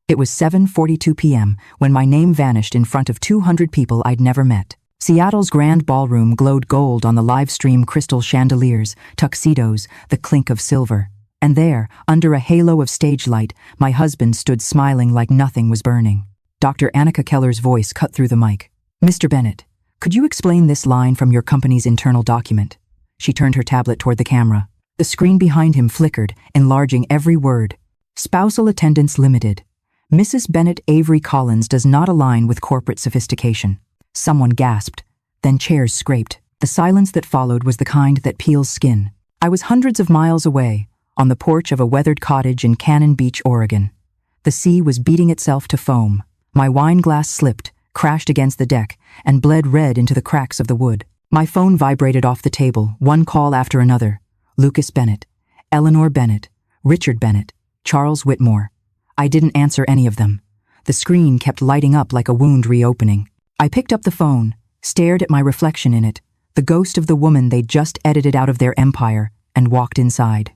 It was 7:42 p.m. when my name vanished in front of 200 people I'd never met. Seattle's grand ballroom glowed gold on the live-stream crystal chandeliers, tuxedos, the clink of silver. And there, under a halo of stage light, my husband stood smiling like nothing was burning. Dr. Annika Keller's voice cut through the mic. "Mr. Bennett, could you explain this line from your company's internal document?" She turned her tablet toward the camera. The screen behind him flickered, enlarging every word. "Spousal attendance limited. Mrs. Bennett Avery Collins does not align with corporate sophistication." Someone gasped. Then chairs scraped. The silence that followed was the kind that peels skin. I was hundreds of miles away, on the porch of a weathered cottage in Cannon Beach, Oregon. The sea was beating itself to foam. My wine glass slipped, crashed against the deck, and bled red into the cracks of the wood. My phone vibrated off the table, one call after another. Lucas Bennett, Eleanor Bennett, Richard Bennett, Charles Whitmore. I didn't answer any of them. The screen kept lighting up like a wound reopening. I picked up the phone, stared at my reflection in it, the ghost of the woman they'd just edited out of their empire, and walked inside.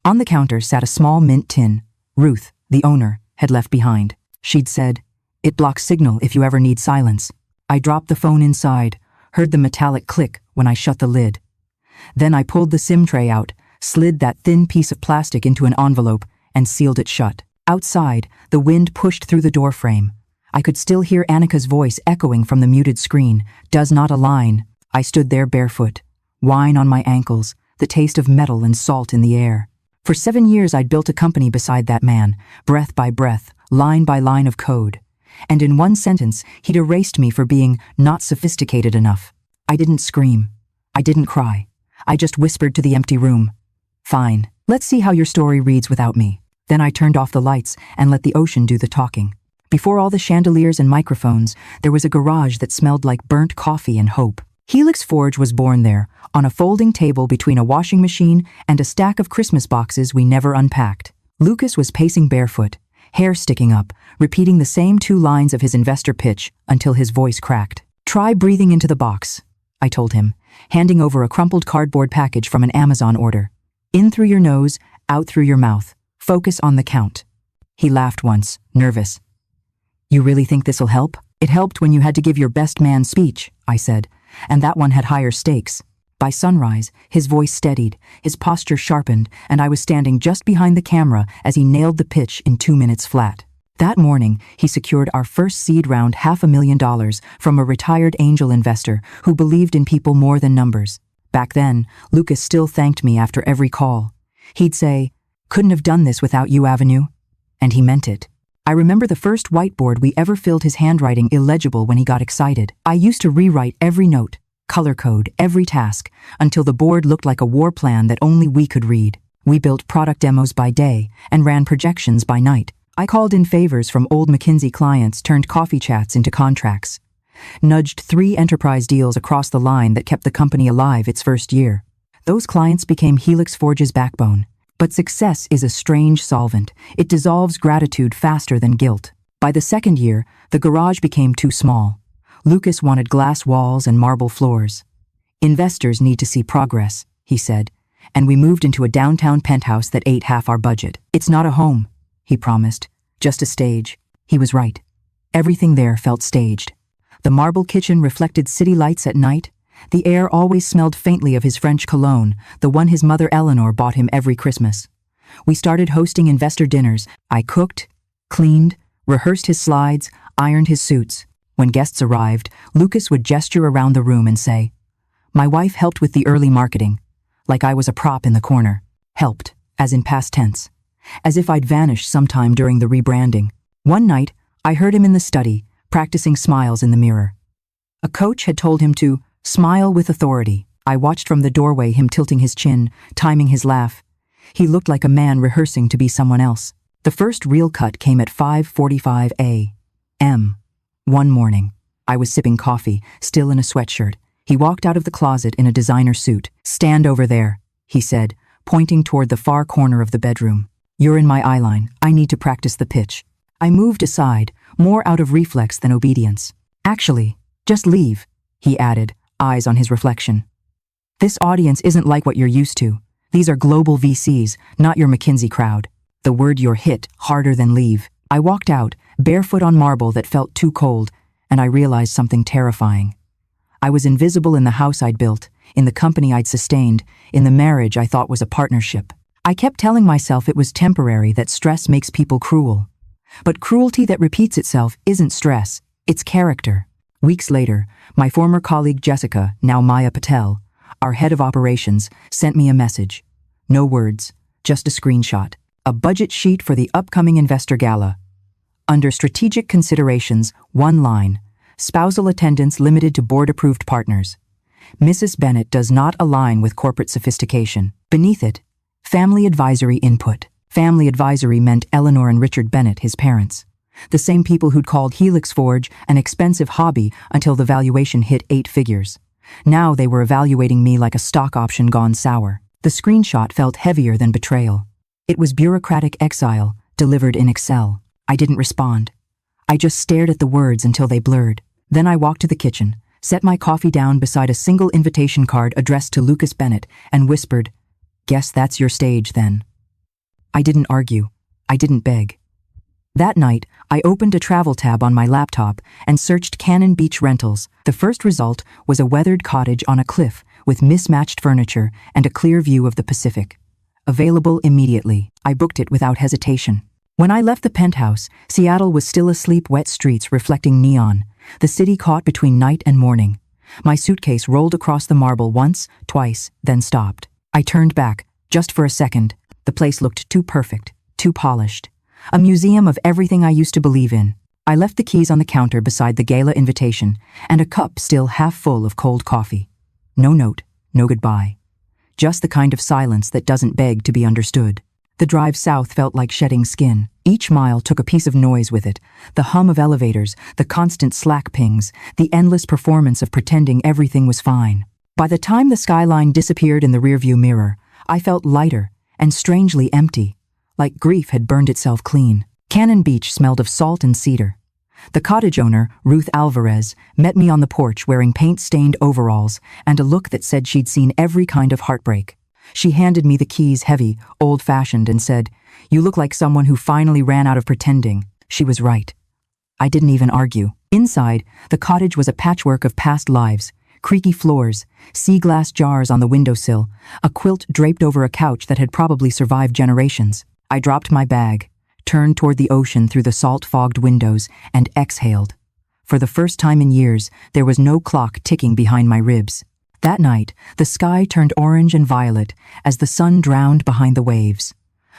On the counter sat a small mint tin. Ruth, the owner, had left behind. She'd said, "It blocks signal if you ever need silence." I dropped the phone inside, heard the metallic click when I shut the lid. Then I pulled the SIM tray out, slid that thin piece of plastic into an envelope, and sealed it shut. Outside, the wind pushed through the doorframe. I could still hear Annika's voice echoing from the muted screen. "Does not align." I stood there barefoot, wine on my ankles, the taste of metal and salt in the air. For 7 years I'd built a company beside that man, breath by breath, line by line of code. And in one sentence, he'd erased me for being not sophisticated enough. I didn't scream. I didn't cry. I just whispered to the empty room. "Fine, let's see how your story reads without me." Then I turned off the lights and let the ocean do the talking. Before all the chandeliers and microphones, there was a garage that smelled like burnt coffee and hope. HelixForge was born there, on a folding table between a washing machine and a stack of Christmas boxes we never unpacked. Lucas was pacing barefoot, hair sticking up, repeating the same 2 lines of his investor pitch until his voice cracked. "Try breathing into the box," I told him, handing over a crumpled cardboard package from an Amazon order. "In through your nose, out through your mouth. Focus on the count." He laughed once, nervous. "You really think this'll help?" "It helped when you had to give your best man speech," I said, "and that one had higher stakes." By sunrise, his voice steadied, his posture sharpened, and I was standing just behind the camera as he nailed the pitch in 2 minutes flat. That morning, he secured our first seed round $500,000 from a retired angel investor who believed in people more than numbers. Back then, Lucas still thanked me after every call. He'd say, "Couldn't have done this without you, Avenue." And he meant it. I remember the first whiteboard we ever filled his handwriting illegible when he got excited. I used to rewrite every note, color code every task, until the board looked like a war plan that only we could read. We built product demos by day and ran projections by night. I called in favors from old McKinsey clients, turned coffee chats into contracts. Nudged 3 enterprise deals across the line that kept the company alive its first year. Those clients became HelixForge's backbone. But success is a strange solvent. It dissolves gratitude faster than guilt. By the 2nd year, the garage became too small. Lucas wanted glass walls and marble floors. "Investors need to see progress," he said, and we moved into a downtown penthouse that ate half our budget. "It's not a home," he promised, "just a stage." He was right. Everything there felt staged. The marble kitchen reflected city lights at night. The air always smelled faintly of his French cologne, the one his mother Eleanor bought him every Christmas. We started hosting investor dinners. I cooked, cleaned, rehearsed his slides, ironed his suits. When guests arrived, Lucas would gesture around the room and say, "My wife helped with the early marketing," like I was a prop in the corner. Helped, as in past tense. As if I'd vanished sometime during the rebranding. One night, I heard him in the study, practicing smiles in the mirror. A coach had told him to smile with authority. I watched from the doorway him tilting his chin, timing his laugh. He looked like a man rehearsing to be someone else. The first real cut came at 5:45 a.m. One morning, I was sipping coffee, still in a sweatshirt. He walked out of the closet in a designer suit. "Stand over there," he said, pointing toward the far corner of the bedroom. "You're in my eye line. I need to practice the pitch." I moved aside, more out of reflex than obedience. "Actually, just leave," he added, eyes on his reflection. "This audience isn't like what you're used to. These are global VCs, not your McKinsey crowd. The word you're hit harder than leave." I walked out, barefoot on marble that felt too cold, and I realized something terrifying. I was invisible in the house I'd built, in the company I'd sustained, in the marriage I thought was a partnership. I kept telling myself it was temporary, that stress makes people cruel. But cruelty that repeats itself isn't stress, it's character. Weeks later, my former colleague Jessica, now Maya Patel, our head of operations, sent me a message. No words, just a screenshot. A budget sheet for the upcoming investor gala. Under strategic considerations, one line: spousal attendance limited to board-approved partners. Mrs. Bennett does not align with corporate sophistication. Beneath it, family advisory input. Family advisory meant Eleanor and Richard Bennett, his parents. The same people who'd called HelixForge an expensive hobby until the valuation hit 8 figures. Now they were evaluating me like a stock option gone sour. The screenshot felt heavier than betrayal. It was bureaucratic exile, delivered in Excel. I didn't respond. I just stared at the words until they blurred. Then I walked to the kitchen, set my coffee down beside a single invitation card addressed to Lucas Bennett, and whispered, "Guess that's your stage, then." I didn't argue. I didn't beg. That night, I opened a travel tab on my laptop and searched Cannon Beach rentals. The first result was a weathered cottage on a cliff with mismatched furniture and a clear view of the Pacific. Available immediately. I booked it without hesitation. When I left the penthouse, Seattle was still asleep, wet streets reflecting neon, the city caught between night and morning. My suitcase rolled across the marble once, twice, then stopped. I turned back, just for a second. The place looked too perfect, too polished. A museum of everything I used to believe in. I left the keys on the counter beside the gala invitation, and a cup still half full of cold coffee. No note, no goodbye. Just the kind of silence that doesn't beg to be understood. The drive south felt like shedding skin. Each mile took a piece of noise with it. The hum of elevators, the constant Slack pings, the endless performance of pretending everything was fine. By the time the skyline disappeared in the rearview mirror, I felt lighter and strangely empty, like grief had burned itself clean. Cannon Beach smelled of salt and cedar. The cottage owner, Ruth Alvarez, met me on the porch wearing paint-stained overalls and a look that said she'd seen every kind of heartbreak. She handed me the keys, heavy, old-fashioned, and said, "You look like someone who finally ran out of pretending." She was right. I didn't even argue. Inside, the cottage was a patchwork of past lives: creaky floors, sea glass jars on the windowsill, a quilt draped over a couch that had probably survived generations. I dropped my bag, turned toward the ocean through the salt-fogged windows, and exhaled. For the first time in years, there was no clock ticking behind my ribs. That night, the sky turned orange and violet as the sun drowned behind the waves.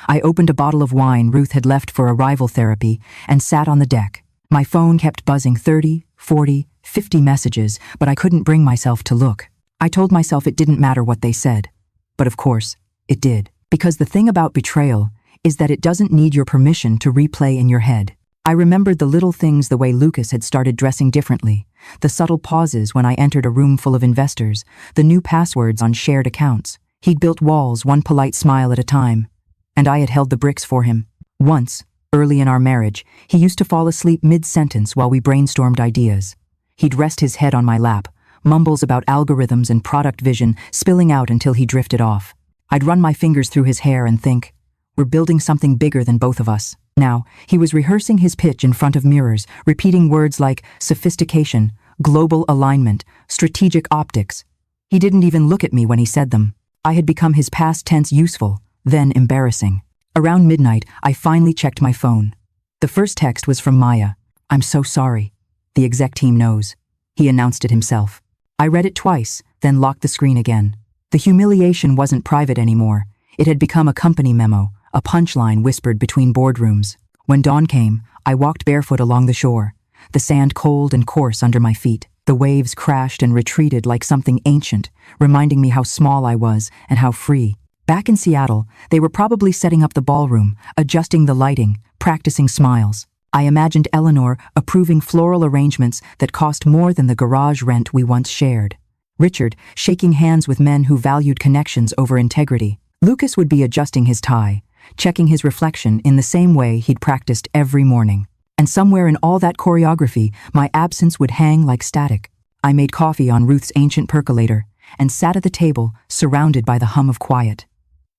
I opened a bottle of wine Ruth had left for arrival therapy and sat on the deck. My phone kept buzzing 30, 40, 50 messages, but I couldn't bring myself to look. I told myself it didn't matter what they said. But of course, it did. Because the thing about betrayal is that it doesn't need your permission to replay in your head. I remembered the little things, the way Lucas had started dressing differently, the subtle pauses when I entered a room full of investors, the new passwords on shared accounts. He'd built walls, one polite smile at a time, and I had held the bricks for him. Once, early in our marriage, he used to fall asleep mid-sentence while we brainstormed ideas. He'd rest his head on my lap, mumbles about algorithms and product vision spilling out until he drifted off. I'd run my fingers through his hair and think, we're building something bigger than both of us. Now, he was rehearsing his pitch in front of mirrors, repeating words like sophistication, global alignment, strategic optics. He didn't even look at me when he said them. I had become his past tense useful, then embarrassing. Around midnight, I finally checked my phone. The first text was from Maya. "I'm so sorry. The exec team knows." He announced it himself. I read it twice, then locked the screen again. The humiliation wasn't private anymore. It had become a company memo, a punchline whispered between boardrooms. When dawn came, I walked barefoot along the shore, the sand cold and coarse under my feet. The waves crashed and retreated like something ancient, reminding me how small I was and how free. Back in Seattle, they were probably setting up the ballroom, adjusting the lighting, practicing smiles. I imagined Eleanor approving floral arrangements that cost more than the garage rent we once shared. Richard shaking hands with men who valued connections over integrity. Lucas would be adjusting his tie, checking his reflection in the same way he'd practiced every morning. And somewhere in all that choreography, my absence would hang like static. I made coffee on Ruth's ancient percolator and sat at the table, surrounded by the hum of quiet.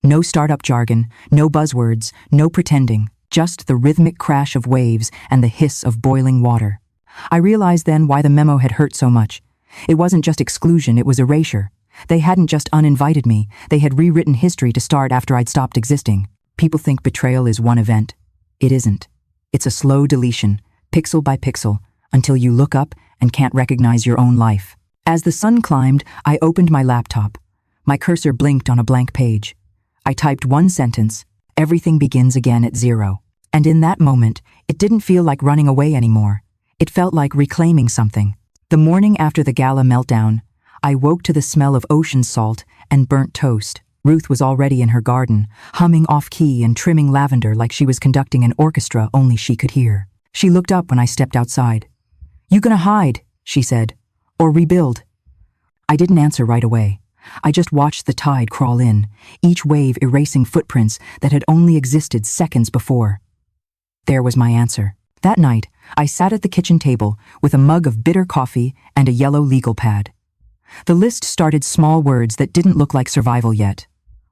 No startup jargon, no buzzwords, no pretending, just the rhythmic crash of waves and the hiss of boiling water. I realized then why the memo had hurt so much. It wasn't just exclusion, it was erasure. They hadn't just uninvited me, they had rewritten history to start after I'd stopped existing. People think betrayal is one event. It isn't. It's a slow deletion, pixel by pixel, until you look up and can't recognize your own life. As the sun climbed, I opened my laptop. My cursor blinked on a blank page. I typed one sentence: everything begins again at 0. And in that moment, it didn't feel like running away anymore. It felt like reclaiming something. The morning after the gala meltdown, I woke to the smell of ocean salt and burnt toast. Ruth was already in her garden, humming off-key and trimming lavender like she was conducting an orchestra only she could hear. She looked up when I stepped outside. "You gonna hide?" she said. "Or rebuild?" I didn't answer right away. I just watched the tide crawl in, each wave erasing footprints that had only existed seconds before. There was my answer. That night, I sat at the kitchen table with a mug of bitter coffee and a yellow legal pad. The list started small words that didn't look like survival yet.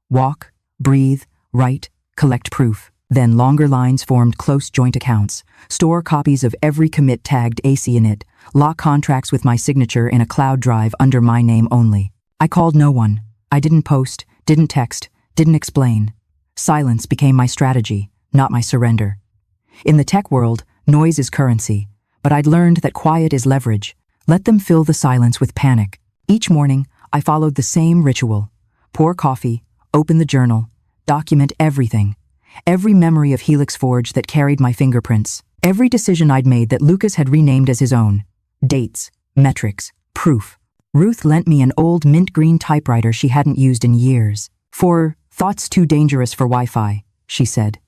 Walk, breathe, write, collect proof. Then longer lines formed close joint accounts, store copies of every commit tagged AC in it, lock contracts with my signature in a cloud drive under my name only. I called no one. I didn't post, didn't text, didn't explain. Silence became my strategy, not my surrender. In the tech world, noise is currency, but I'd learned that quiet is leverage. Let them fill the silence with panic. Each morning, I followed the same ritual. Pour coffee, open the journal, document everything. Every memory of HelixForge that carried my fingerprints. Every decision I'd made that Lucas had renamed as his own. Dates, metrics, proof. Ruth lent me an old mint green typewriter she hadn't used in years. "For thoughts too dangerous for Wi-Fi," she said.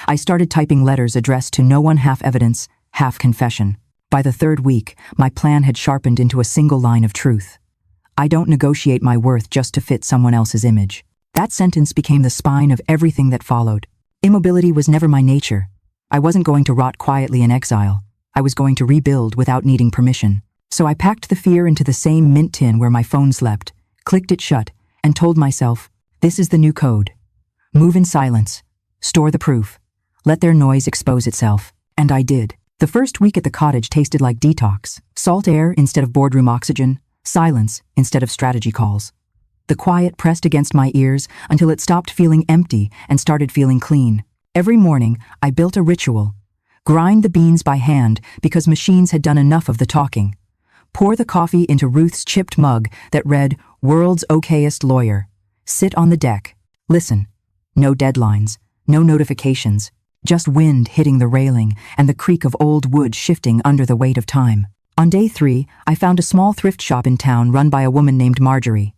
I started typing letters addressed to no one, half evidence, half confession. By the third week, my plan had sharpened into a single line of truth. I don't negotiate my worth just to fit someone else's image. That sentence became the spine of everything that followed. Immobility was never my nature. I wasn't going to rot quietly in exile. I was going to rebuild without needing permission. So I packed the fear into the same mint tin where my phone slept, clicked it shut, and told myself, this is the new code. Move in silence. Store the proof. Let their noise expose itself. And I did. The first week at the cottage tasted like detox. Salt air instead of boardroom oxygen. Silence instead of strategy calls. The quiet pressed against my ears until it stopped feeling empty and started feeling clean. Every morning, I built a ritual. Grind the beans by hand because machines had done enough of the talking. Pour the coffee into Ruth's chipped mug that read, "World's okayest lawyer." Sit on the deck. Listen. No deadlines. No notifications. Just wind hitting the railing and the creak of old wood shifting under the weight of time. On day 3, I found a small thrift shop in town run by a woman named Marjorie.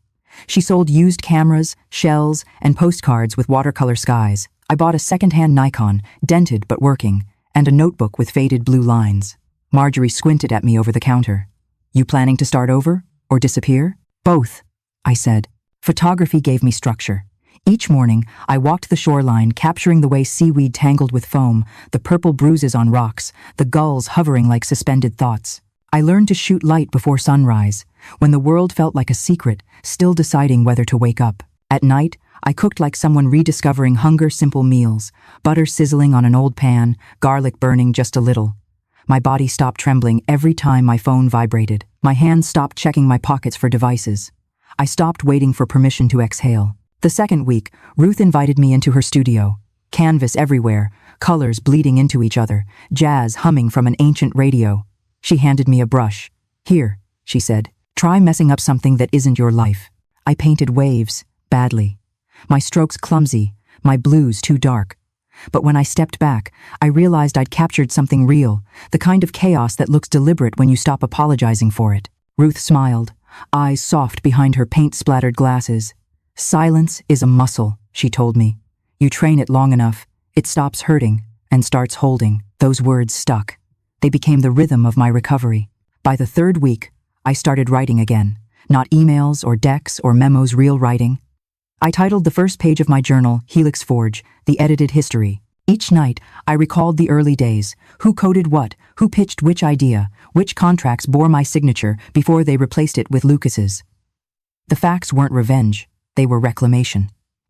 She sold used cameras, shells, and postcards with watercolor skies. I bought a second-hand Nikon, dented but working, and a notebook with faded blue lines. Marjorie squinted at me over the counter. "You planning to start over or disappear?" "Both," I said. Photography gave me structure. Each morning, I walked the shoreline, capturing the way seaweed tangled with foam, the purple bruises on rocks, the gulls hovering like suspended thoughts. I learned to shoot light before sunrise, when the world felt like a secret, still deciding whether to wake up. At night, I cooked like someone rediscovering hunger-simple meals, butter sizzling on an old pan, garlic burning just a little. My body stopped trembling every time my phone vibrated. My hands stopped checking my pockets for devices. I stopped waiting for permission to exhale. The second week, Ruth invited me into her studio. Canvas everywhere, colors bleeding into each other, jazz humming from an ancient radio. She handed me a brush. "Here," she said, "try messing up something that isn't your life." I painted waves, badly. My strokes clumsy, my blues too dark. But when I stepped back, I realized I'd captured something real, the kind of chaos that looks deliberate when you stop apologizing for it. Ruth smiled, eyes soft behind her paint-splattered glasses. "Silence is a muscle," she told me. "You train it long enough, it stops hurting and starts holding." Those words stuck. They became the rhythm of my recovery. By the third week, I started writing again. Not emails or decks or memos, real writing. I titled the first page of my journal, HelixForge, the edited history. Each night, I recalled the early days, who coded what, who pitched which idea, which contracts bore my signature before they replaced it with Lucas's. The facts weren't revenge, they were reclamation.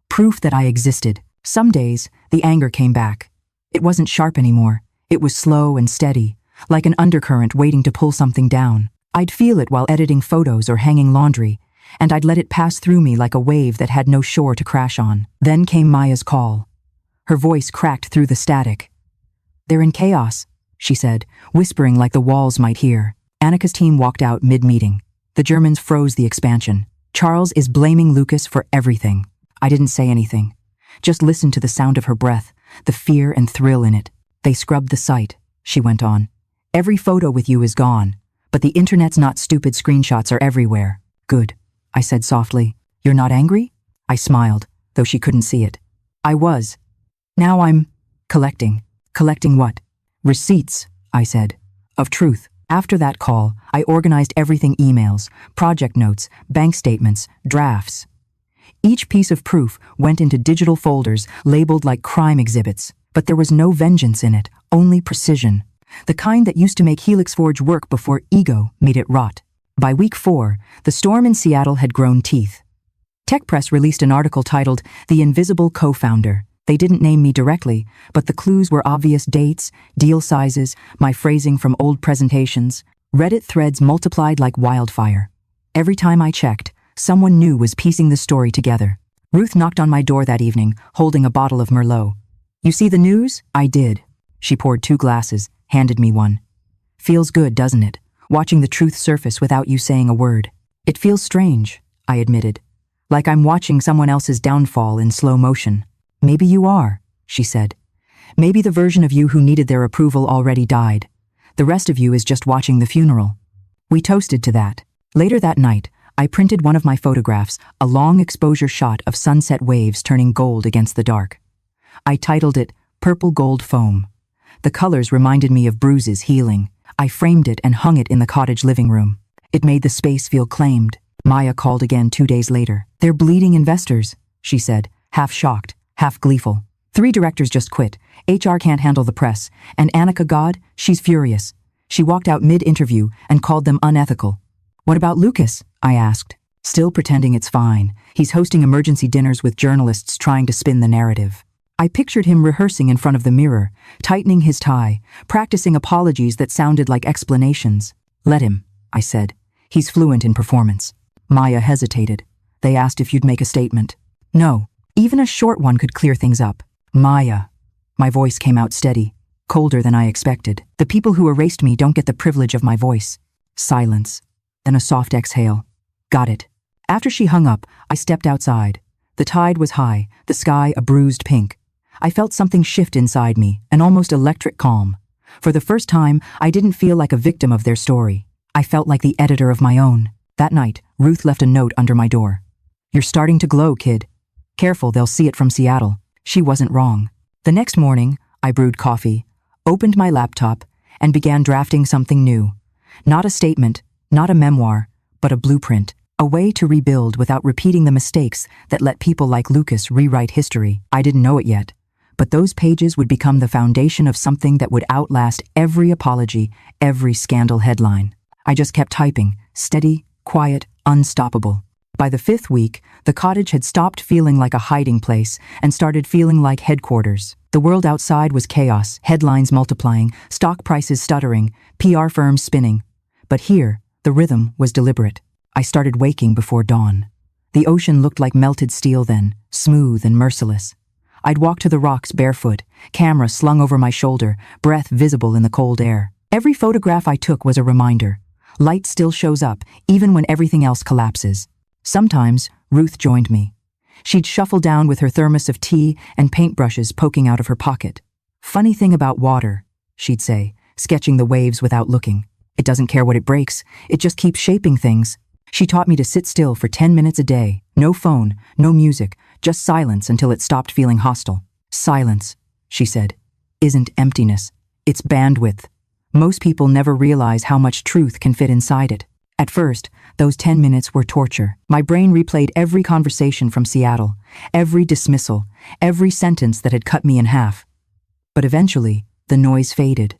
Proof that I existed. Some days, the anger came back. It wasn't sharp anymore. It was slow and steady, like an undercurrent waiting to pull something down. I'd feel it while editing photos or hanging laundry, and I'd let it pass through me like a wave that had no shore to crash on. Then came Maya's call. Her voice cracked through the static. "They're in chaos," she said, whispering like the walls might hear. Annika's team walked out mid-meeting. The Germans froze the expansion. "Charles is blaming Lucas for everything." I didn't say anything. Just listened to the sound of her breath, the fear and thrill in it. "They scrubbed the site," she went on. "Every photo with you is gone, but the internet's not stupid. Screenshots are everywhere." "Good," I said softly. "You're not angry?" I smiled, though she couldn't see it. I was. "Now I'm collecting." "Collecting what?" "Receipts," I said. "Of truth." After that call, I organized everything: emails, project notes, bank statements, drafts. Each piece of proof went into digital folders labeled like crime exhibits, but there was no vengeance in it, only precision. The kind that used to make HelixForge work before ego made it rot. By week 4, the storm in Seattle had grown teeth. Tech Press released an article titled "The Invisible Co-Founder." They didn't name me directly, but the clues were obvious: dates, deal sizes, my phrasing from old presentations. Reddit threads multiplied like wildfire. Every time I checked, someone new was piecing the story together. Ruth knocked on my door that evening, holding a bottle of Merlot. "You see the news?" I did. She poured 2 glasses, handed me one. "Feels good, doesn't it? Watching the truth surface without you saying a word." "It feels strange," I admitted. "Like I'm watching someone else's downfall in slow motion." "Maybe you are," she said. "Maybe the version of you who needed their approval already died. The rest of you is just watching the funeral." We toasted to that. Later that night, I printed one of my photographs, a long exposure shot of sunset waves turning gold against the dark. I titled it "Purple Gold Foam." The colors reminded me of bruises healing. I framed it and hung it in the cottage living room. It made the space feel claimed. Maya called again 2 days later. "They're bleeding investors," she said, half shocked, half gleeful. 3 directors just quit. HR can't handle the press. And Annika, God, she's furious. She walked out mid-interview and called them unethical. "What about Lucas?" I asked. "Still pretending it's fine. He's hosting emergency dinners with journalists trying to spin the narrative." I pictured him rehearsing in front of the mirror, tightening his tie, practicing apologies that sounded like explanations. "Let him," I said. "He's fluent in performance." Maya hesitated. "They asked if you'd make a statement." "No. Even a short one could clear things up." "Maya." My voice came out steady, colder than I expected. "The people who erased me don't get the privilege of my voice." Silence. Then a soft exhale. "Got it." After she hung up, I stepped outside. The tide was high, the sky a bruised pink. I felt something shift inside me, an almost electric calm. For the first time, I didn't feel like a victim of their story. I felt like the editor of my own. That night, Ruth left a note under my door. "You're starting to glow, kid. Careful, they'll see it from Seattle." She wasn't wrong. The next morning, I brewed coffee, opened my laptop, and began drafting something new. Not a statement, not a memoir, but a blueprint. A way to rebuild without repeating the mistakes that let people like Lucas rewrite history. I didn't know it yet, but those pages would become the foundation of something that would outlast every apology, every scandal headline. I just kept typing, steady, quiet, unstoppable. By the 5th week, the cottage had stopped feeling like a hiding place and started feeling like headquarters. The world outside was chaos, headlines multiplying, stock prices stuttering, PR firms spinning. But here, the rhythm was deliberate. I started waking before dawn. The ocean looked like melted steel then, smooth and merciless. I'd walk to the rocks barefoot, camera slung over my shoulder, breath visible in the cold air. Every photograph I took was a reminder. Light still shows up, even when everything else collapses. Sometimes, Ruth joined me. She'd shuffle down with her thermos of tea and paintbrushes poking out of her pocket. "Funny thing about water," she'd say, sketching the waves without looking. "It doesn't care what it breaks, it just keeps shaping things." She taught me to sit still for 10 minutes a day. No phone, no music, just silence until it stopped feeling hostile. "Silence," she said, "isn't emptiness. It's bandwidth. Most people never realize how much truth can fit inside it." At first, those 10 minutes were torture. My brain replayed every conversation from Seattle, every dismissal, every sentence that had cut me in half. But eventually, the noise faded.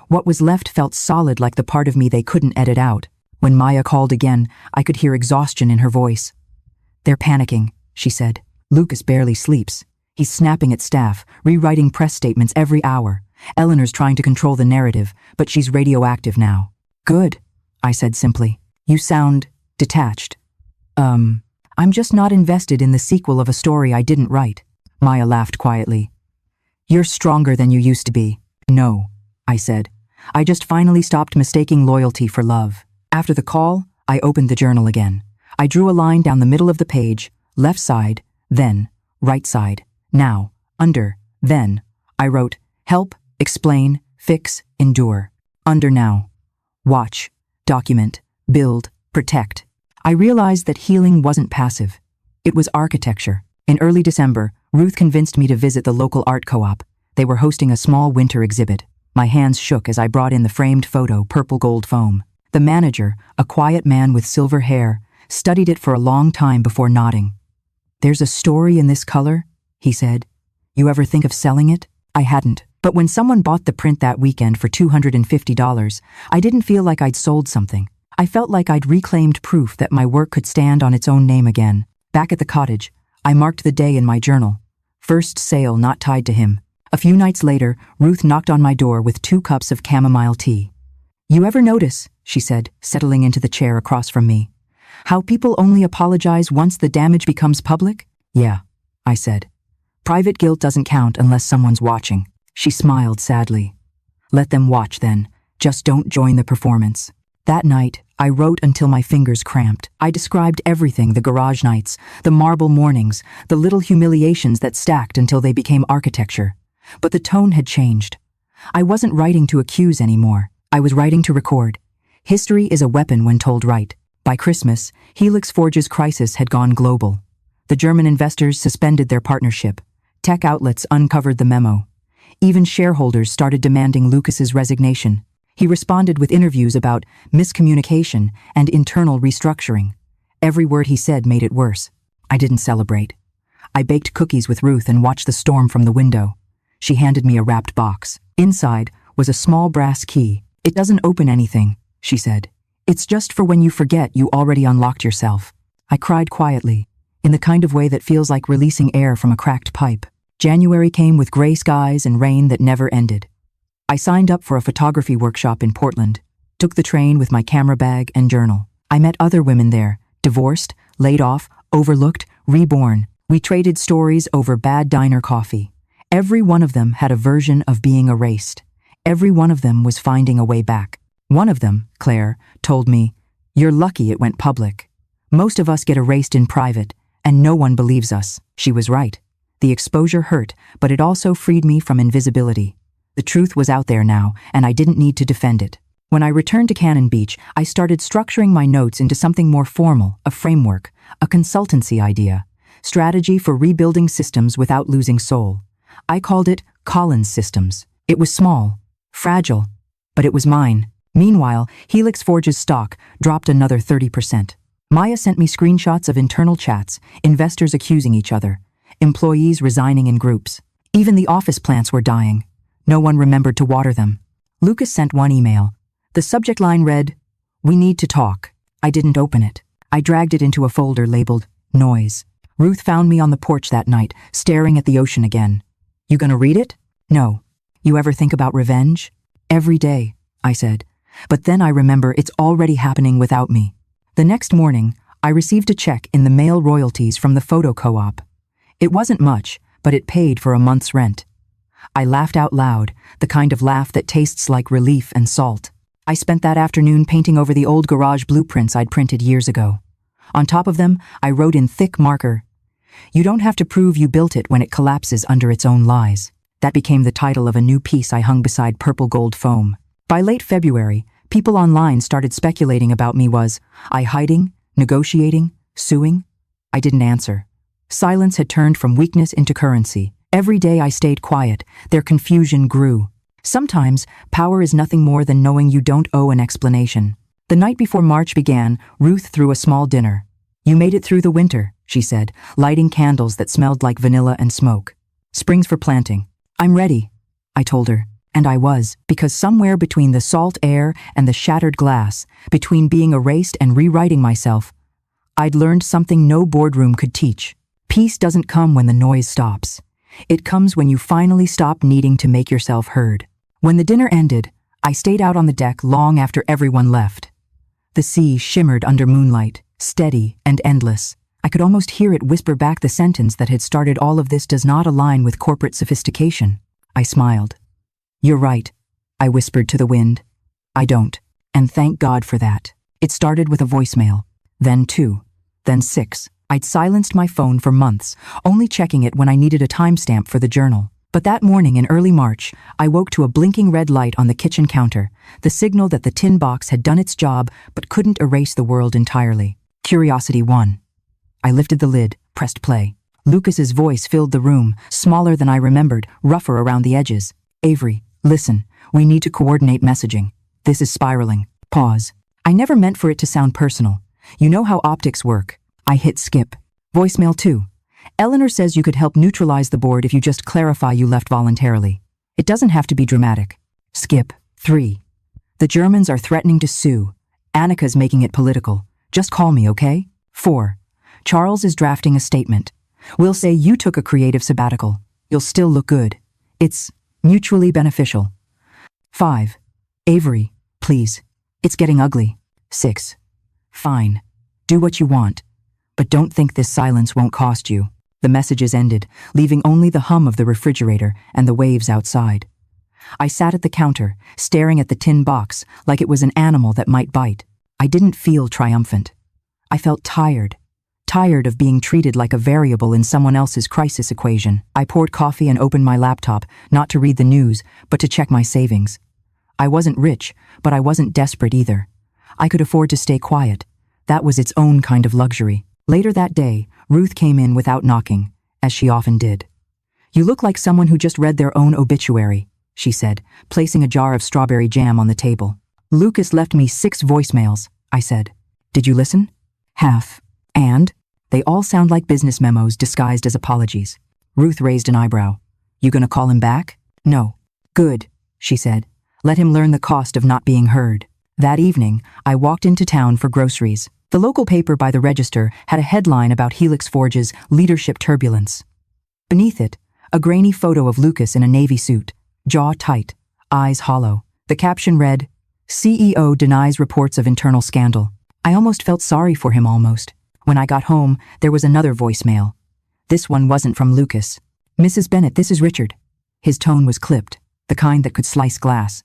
What was left felt solid, like the part of me they couldn't edit out. When Maya called again, I could hear exhaustion in her voice. "They're panicking," she said. "Lucas barely sleeps. He's snapping at staff, rewriting press statements every hour. Eleanor's trying to control the narrative, but she's radioactive now. Good, I said simply. You sound detached. I'm just not invested in the sequel of a story I didn't write. Maya laughed quietly. You're stronger than you used to be. No, I said. I just finally stopped mistaking loyalty for love. After the call, I opened the journal again. I drew a line down the middle of the page, left side, then, right side. Now, under, then, I wrote, help, explain, fix, endure. Under now. Watch, document, build, protect. I realized that healing wasn't passive. It was architecture. In early December, Ruth convinced me to visit the local art co-op. They were hosting a small winter exhibit. My hands shook as I brought in the framed photo, purple gold foam. The manager, a quiet man with silver hair, studied it for a long time before nodding. There's a story in this color, he said. You ever think of selling it? I hadn't. But when someone bought the print that weekend for $250, I didn't feel like I'd sold something. I felt like I'd reclaimed proof that my work could stand on its own name again. Back at the cottage, I marked the day in my journal. First sale not tied to him. A few nights later, Ruth knocked on my door with 2 cups of chamomile tea. You ever notice, she said, settling into the chair across from me, how people only apologize once the damage becomes public? Yeah, I said. Private guilt doesn't count unless someone's watching. She smiled sadly. Let them watch then. Just don't join the performance. That night, I wrote until my fingers cramped. I described everything, the garage nights, the marble mornings, the little humiliations that stacked until they became architecture. But the tone had changed. I wasn't writing to accuse anymore. I was writing to record. History is a weapon when told right. By Christmas, HelixForge's crisis had gone global. The German investors suspended their partnership. Tech outlets uncovered the memo. Even shareholders started demanding Lucas's resignation. He responded with interviews about miscommunication and internal restructuring. Every word he said made it worse. I didn't celebrate. I baked cookies with Ruth and watched the storm from the window. She handed me a wrapped box. Inside was a small brass key. It doesn't open anything, she said. It's just for when you forget you already unlocked yourself. I cried quietly, in the kind of way that feels like releasing air from a cracked pipe. January came with gray skies and rain that never ended. I signed up for a photography workshop in Portland, took the train with my camera bag and journal. I met other women there, divorced, laid off, overlooked, reborn. We traded stories over bad diner coffee. Every one of them had a version of being erased. Every one of them was finding a way back. One of them, Claire, told me, "You're lucky it went public. Most of us get erased in private, and no one believes us." She was right. The exposure hurt, but it also freed me from invisibility. The truth was out there now, and I didn't need to defend it. When I returned to Cannon Beach, I started structuring my notes into something more formal, a framework, a consultancy idea, strategy for rebuilding systems without losing soul. I called it Collins Systems. It was small, fragile, but it was mine. Meanwhile, HelixForge's stock dropped another 30%. Maya sent me screenshots of internal chats, investors accusing each other, employees resigning in groups. Even the office plants were dying. No one remembered to water them. Lucas sent one email. The subject line read, "We need to talk." I didn't open it. I dragged it into a folder labeled Noise. Ruth found me on the porch that night, staring at the ocean again. "You gonna read it?" "No." "You ever think about revenge?" "Every day," I said. But then I remember it's already happening without me. The next morning, I received a check in the mail royalties from the photo co-op. It wasn't much, but it paid for a month's rent. I laughed out loud, the kind of laugh that tastes like relief and salt. I spent that afternoon painting over the old garage blueprints I'd printed years ago. On top of them, I wrote in thick marker, "You don't have to prove you built it when it collapses under its own lies." That became the title of a new piece I hung beside purple gold foam. By late February, people online started speculating about me. Was I hiding, negotiating, suing? I didn't answer. Silence had turned from weakness into currency. Every day I stayed quiet, their confusion grew. Sometimes, power is nothing more than knowing you don't owe an explanation. The night before March began, Ruth threw a small dinner. "You made it through the winter," she said, lighting candles that smelled like vanilla and smoke. "Spring's for planting." "I'm ready," I told her. And I was, because somewhere between the salt air and the shattered glass, between being erased and rewriting myself, I'd learned something no boardroom could teach. Peace doesn't come when the noise stops. It comes when you finally stop needing to make yourself heard. When the dinner ended, I stayed out on the deck long after everyone left. The sea shimmered under moonlight, steady and endless. I could almost hear it whisper back the sentence that had started all of this does not align with corporate sophistication. I smiled. You're right, I whispered to the wind. I don't. And thank God for that. It started with a voicemail, then 2, then 6. I'd silenced my phone for months, only checking it when I needed a timestamp for the journal. But that morning in early March, I woke to a blinking red light on the kitchen counter, the signal that the tin box had done its job but couldn't erase the world entirely. Curiosity won. I lifted the lid, pressed play. Lucas's voice filled the room, smaller than I remembered, rougher around the edges. Avery, listen, we need to coordinate messaging. This is spiraling. Pause. I never meant for it to sound personal. You know how optics work. I hit skip. Voicemail 2. Eleanor says you could help neutralize the board if you just clarify you left voluntarily. It doesn't have to be dramatic. Skip. 3. The Germans are threatening to sue. Annika's making it political. Just call me, okay? 4. Charles is drafting a statement. We'll say you took a creative sabbatical. You'll still look good. It's mutually beneficial. 5. Avery, please. It's getting ugly. 6. Fine. Do what you want. But don't think this silence won't cost you. The messages ended, leaving only the hum of the refrigerator and the waves outside. I sat at the counter, staring at the tin box like it was an animal that might bite. I didn't feel triumphant. I felt tired. Tired of being treated like a variable in someone else's crisis equation. I poured coffee and opened my laptop, not to read the news, but to check my savings. I wasn't rich, but I wasn't desperate either. I could afford to stay quiet. That was its own kind of luxury. Later that day, Ruth came in without knocking, as she often did. You look like someone who just read their own obituary, she said, placing a jar of strawberry jam on the table. Lucas left me 6 voicemails, I said. Did you listen? Half. And? They all sound like business memos disguised as apologies. Ruth raised an eyebrow. You gonna call him back? No. Good, she said. Let him learn the cost of not being heard. That evening, I walked into town for groceries. The local paper by the register had a headline about HelixForge's leadership turbulence. Beneath it, a grainy photo of Lucas in a navy suit, jaw tight, eyes hollow. The caption read, CEO denies reports of internal scandal. I almost felt sorry for him almost. When I got home, there was another voicemail. This one wasn't from Lucas. Mrs. Bennett, this is Richard. His tone was clipped, the kind that could slice glass.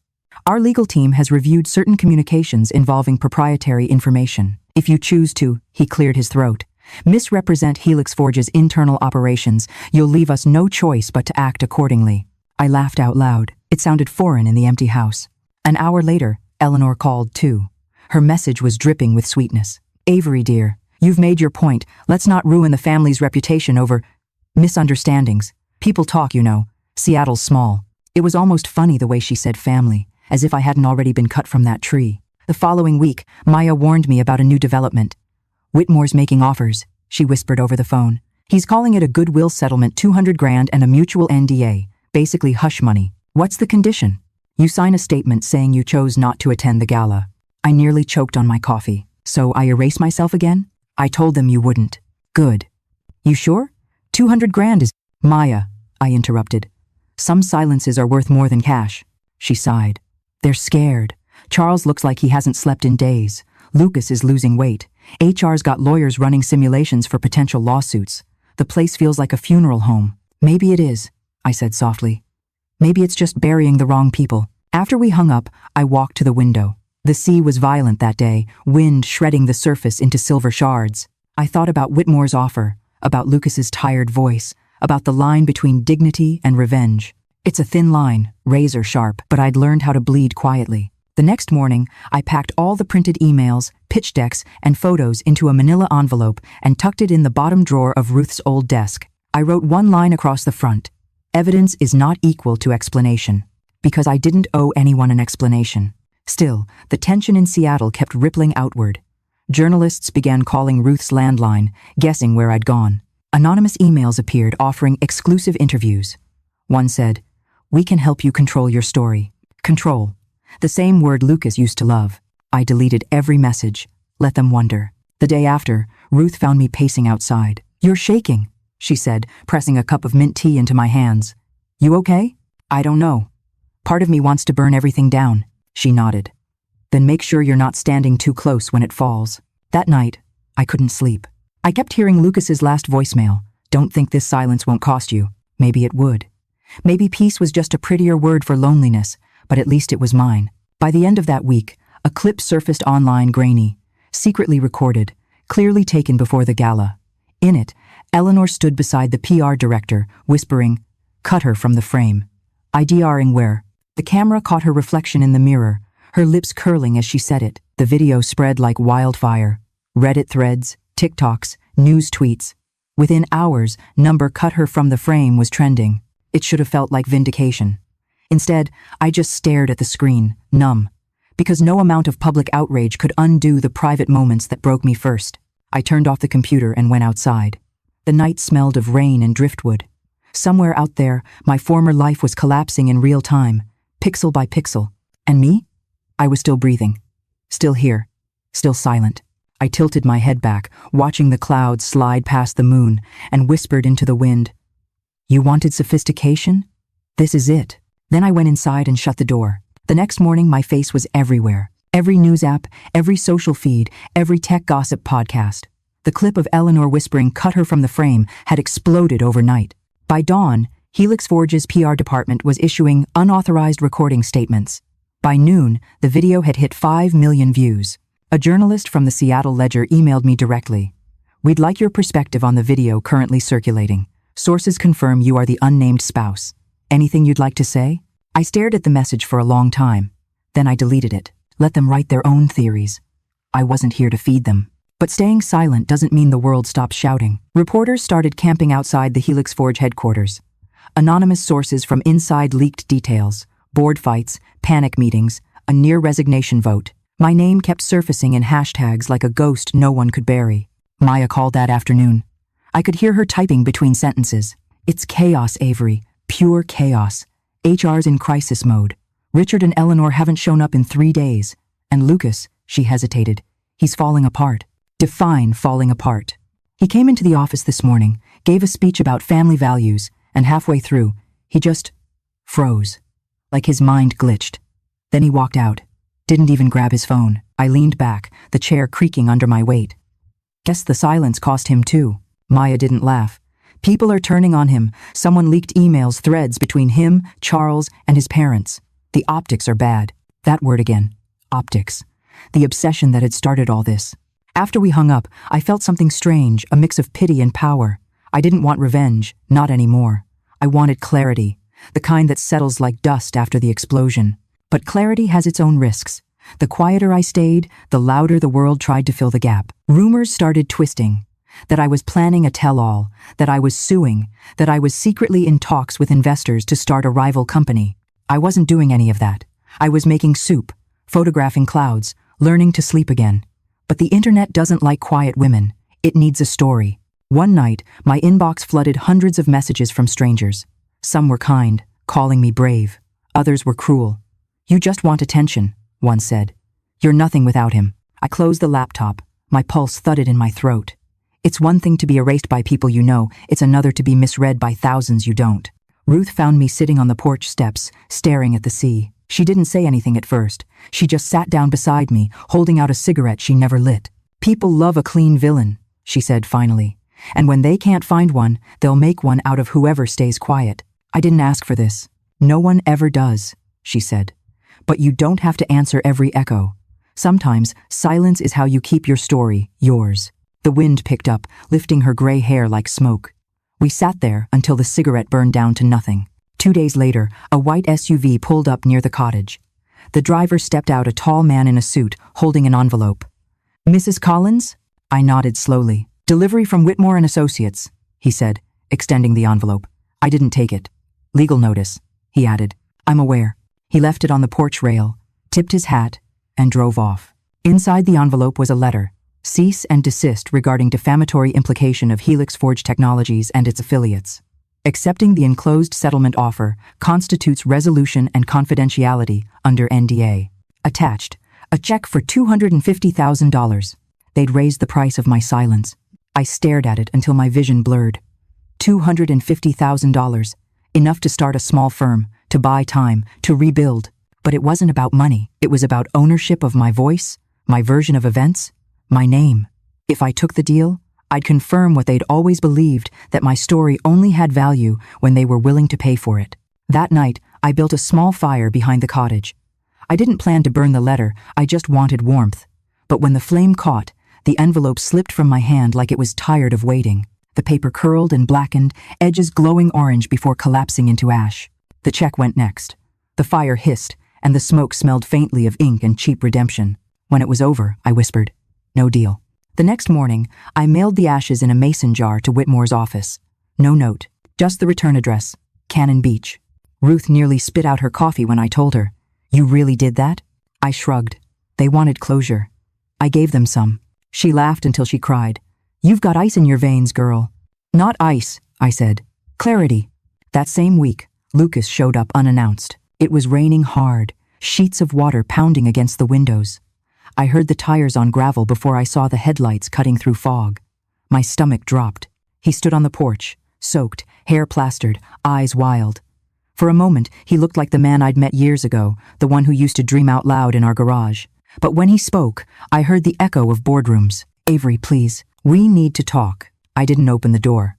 Our legal team has reviewed certain communications involving proprietary information. If you choose to, he cleared his throat, misrepresent HelixForge's internal operations, you'll leave us no choice but to act accordingly. I laughed out loud. It sounded foreign in the empty house. An hour later, Eleanor called too. Her message was dripping with sweetness. Avery, dear, you've made your point. Let's not ruin the family's reputation over misunderstandings. People talk, you know. Seattle's small. It was almost funny the way she said family, as if I hadn't already been cut from that tree. The following week, Maya warned me about a new development. Whitmore's making offers, she whispered over the phone. He's calling it a goodwill settlement, $200,000 and a mutual NDA, basically hush money. What's the condition? You sign a statement saying you chose not to attend the gala. I nearly choked on my coffee. So I erase myself again? I told them you wouldn't. Good. You sure? $200,000 is... Maya, I interrupted. Some silences are worth more than cash. She sighed. They're scared. Charles looks like he hasn't slept in days. Lucas is losing weight. HR's got lawyers running simulations for potential lawsuits. The place feels like a funeral home. Maybe it is, I said softly. Maybe it's just burying the wrong people. After we hung up, I walked to the window. The sea was violent that day, wind shredding the surface into silver shards. I thought about Whitmore's offer, about Lucas's tired voice, about the line between dignity and revenge. It's a thin line, razor sharp, but I'd learned how to bleed quietly. The next morning, I packed all the printed emails, pitch decks, and photos into a manila envelope and tucked it in the bottom drawer of Ruth's old desk. I wrote one line across the front. Evidence is not equal to explanation. Because I didn't owe anyone an explanation. Still, the tension in Seattle kept rippling outward. Journalists began calling Ruth's landline, guessing where I'd gone. Anonymous emails appeared offering exclusive interviews. One said, "We can help you control your story." Control. The same word Lucas used to love. I deleted every message. Let them wonder. The day after, Ruth found me pacing outside. "You're shaking." she said, pressing a cup of mint tea into my hands. You okay? I don't know. Part of me wants to burn everything down, she nodded. Then make sure you're not standing too close when it falls. That night, I couldn't sleep. I kept hearing Lucas's last voicemail. Don't think this silence won't cost you. Maybe it would. Maybe peace was just a prettier word for loneliness, but at least it was mine. By the end of that week, a clip surfaced online grainy, secretly recorded, clearly taken before the gala. In it, Eleanor stood beside the PR director, whispering, "Cut her from the frame." IDRing where? The camera caught her reflection in the mirror, her lips curling as she said it. The video spread like wildfire. Reddit threads, TikToks, news tweets. Within hours, number "cut her from the frame" was trending. It should have felt like vindication. Instead, I just stared at the screen, numb. Because no amount of public outrage could undo the private moments that broke me first. I turned off the computer and went outside. The night smelled of rain and driftwood. Somewhere out there, my former life was collapsing in real time, pixel by pixel. And me? I was still breathing. Still here. Still silent. I tilted my head back, watching the clouds slide past the moon, and whispered into the wind, "You wanted sophistication? This is it." Then I went inside and shut the door. The next morning, my face was everywhere. Every news app, every social feed, every tech gossip podcast. The clip of Eleanor whispering "cut her from the frame" had exploded overnight. By dawn, HelixForge's PR department was issuing unauthorized recording statements. By noon, the video had hit 5 million views. A journalist from the Seattle Ledger emailed me directly. "We'd like your perspective on the video currently circulating. Sources confirm you are the unnamed spouse. Anything you'd like to say?" I stared at the message for a long time. Then I deleted it. Let them write their own theories. I wasn't here to feed them. But staying silent doesn't mean the world stops shouting. Reporters started camping outside the HelixForge headquarters. Anonymous sources from inside leaked details, board fights, panic meetings, a near resignation vote. My name kept surfacing in hashtags like a ghost no one could bury. Maya called that afternoon. I could hear her typing between sentences. "It's chaos, Avery. Pure chaos. HR's in crisis mode. Richard and Eleanor haven't shown up in 3 days. And Lucas," she hesitated, "he's falling apart." Define falling apart. He came into the office this morning, gave a speech about family values, and halfway through, he just froze. Like his mind glitched. Then he walked out. Didn't even grab his phone. I leaned back, the chair creaking under my weight. Guess the silence cost him too. Maya didn't laugh. People are turning on him. Someone leaked emails, threads between him, Charles, and his parents. The optics are bad. That word again. Optics. The obsession that had started all this. After we hung up, I felt something strange, a mix of pity and power. I didn't want revenge, not anymore. I wanted clarity, the kind that settles like dust after the explosion. But clarity has its own risks. The quieter I stayed, the louder the world tried to fill the gap. Rumors started twisting. That I was planning a tell-all, that I was suing, that I was secretly in talks with investors to start a rival company. I wasn't doing any of that. I was making soup, photographing clouds, learning to sleep again. But the internet doesn't like quiet women. It needs a story. One night, my inbox flooded hundreds of messages from strangers. Some were kind, calling me brave. Others were cruel. "You just want attention," one said. "You're nothing without him." I closed the laptop. My pulse thudded in my throat. It's one thing to be erased by people you know, it's another to be misread by thousands you don't. Ruth found me sitting on the porch steps, staring at the sea. She didn't say anything at first. She just sat down beside me, holding out a cigarette she never lit. "People love a clean villain," she said finally. "And when they can't find one, they'll make one out of whoever stays quiet." "I didn't ask for this. No one ever does," she said. "But you don't have to answer every echo. Sometimes, silence is how you keep your story, yours." The wind picked up, lifting her gray hair like smoke. We sat there until the cigarette burned down to nothing. 2 days later, a white SUV pulled up near the cottage. The driver stepped out, a tall man in a suit, holding an envelope. "Mrs. Collins?" I nodded slowly. "Delivery from Whitmore and Associates," he said, extending the envelope. I didn't take it. "Legal notice," he added. "I'm aware." He left it on the porch rail, tipped his hat, and drove off. Inside the envelope was a letter. Cease and desist regarding defamatory implication of HelixForge Technologies and its affiliates. Accepting the enclosed settlement offer constitutes resolution and confidentiality under NDA. Attached, a check for $250,000. They'd raised the price of my silence. I stared at it until my vision blurred. $250,000. Enough to start a small firm, to buy time, to rebuild. But it wasn't about money. It was about ownership of my voice, my version of events, my name. If I took the deal, I'd confirm what they'd always believed, that my story only had value when they were willing to pay for it. That night, I built a small fire behind the cottage. I didn't plan to burn the letter, I just wanted warmth. But when the flame caught, the envelope slipped from my hand like it was tired of waiting. The paper curled and blackened, edges glowing orange before collapsing into ash. The check went next. The fire hissed, and the smoke smelled faintly of ink and cheap redemption. When it was over, I whispered, "No deal." The next morning, I mailed the ashes in a mason jar to Whitmore's office. No note, just the return address, Cannon Beach. Ruth nearly spit out her coffee when I told her, "You really did that?" I shrugged. They wanted closure. I gave them some. She laughed until she cried. "You've got ice in your veins, girl." "Not ice," I said. "Clarity." That same week, Lucas showed up unannounced. It was raining hard, sheets of water pounding against the windows. I heard the tires on gravel before I saw the headlights cutting through fog. My stomach dropped. He stood on the porch, soaked, hair plastered, eyes wild. For a moment, he looked like the man I'd met years ago, the one who used to dream out loud in our garage. But when he spoke, I heard the echo of boardrooms. "Avery, please. We need to talk." I didn't open the door.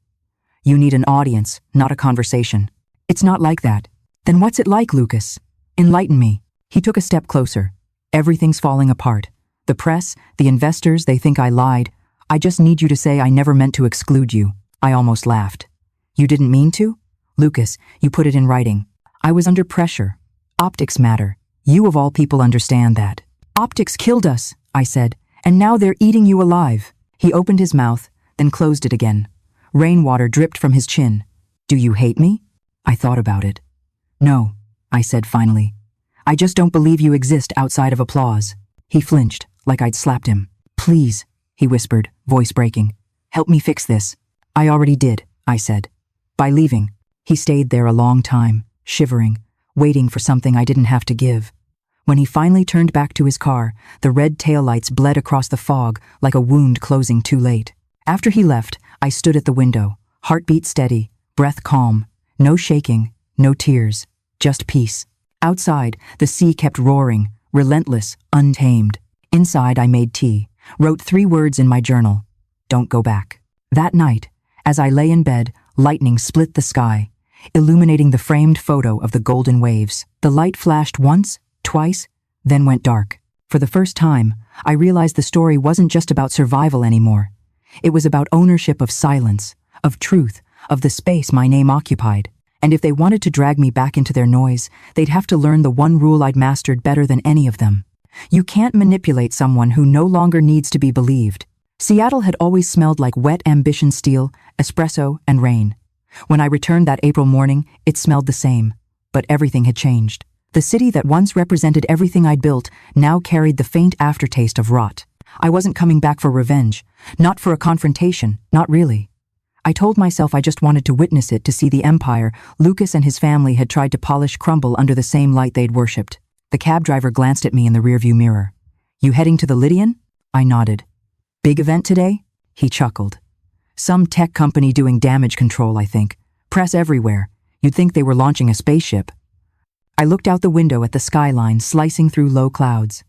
"You need an audience, not a conversation." "It's not like that." "Then what's it like, Lucas? Enlighten me." He took a step closer. "Everything's falling apart. The press, the investors, they think I lied. I just need you to say I never meant to exclude you." I almost laughed. "You didn't mean to?" "Lucas, you put it in writing." "I was under pressure. Optics matter. You of all people understand that." "Optics killed us," I said, "and now they're eating you alive." He opened his mouth, then closed it again. Rainwater dripped from his chin. "Do you hate me?" I thought about it. "No," I said finally. "I just don't believe you exist outside of applause." He flinched, like I'd slapped him. "Please," he whispered, voice breaking. "Help me fix this." "I already did," I said. "By leaving." He stayed there a long time, shivering, waiting for something I didn't have to give. When he finally turned back to his car, the red taillights bled across the fog like a wound closing too late. After he left, I stood at the window, heartbeat steady, breath calm, no shaking, no tears, just peace. Outside, the sea kept roaring, relentless, untamed. Inside, I made tea, wrote 3 words in my journal: "Don't go back." That night, as I lay in bed, lightning split the sky, illuminating the framed photo of the golden waves. The light flashed once, twice, then went dark. For the first time, I realized the story wasn't just about survival anymore. It was about ownership of silence, of truth, of the space my name occupied. And if they wanted to drag me back into their noise, they'd have to learn the one rule I'd mastered better than any of them. You can't manipulate someone who no longer needs to be believed. Seattle had always smelled like wet ambition steel, espresso, and rain. When I returned that April morning, it smelled the same. But everything had changed. The city that once represented everything I'd built now carried the faint aftertaste of rot. I wasn't coming back for revenge, not for a confrontation, not really. I told myself I just wanted to witness it, to see the empire Lucas and his family had tried to polish crumble under the same light they'd worshipped. The cab driver glanced at me in the rearview mirror. "You heading to the Lydian?" I nodded. "Big event today?" He chuckled. "Some tech company doing damage control, I think. Press everywhere. You'd think they were launching a spaceship." I looked out the window at the skyline slicing through low clouds.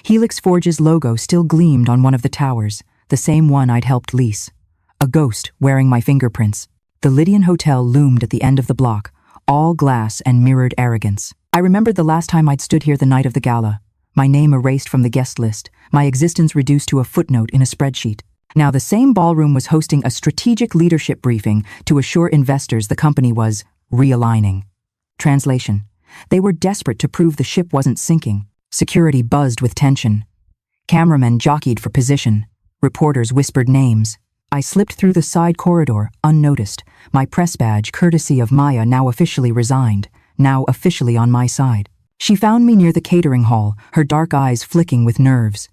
HelixForge's logo still gleamed on one of the towers, the same one I'd helped lease. A ghost wearing my fingerprints. The Lydian Hotel loomed at the end of the block, all glass and mirrored arrogance. I remembered the last time I'd stood here the night of the gala. My name erased from the guest list, my existence reduced to a footnote in a spreadsheet. Now the same ballroom was hosting a strategic leadership briefing to assure investors the company was realigning. Translation: they were desperate to prove the ship wasn't sinking. Security buzzed with tension. Cameramen jockeyed for position. Reporters whispered names. I slipped through the side corridor, unnoticed, my press badge, courtesy of Maya, now officially resigned, now officially on my side. She found me near the catering hall, her dark eyes flicking with nerves.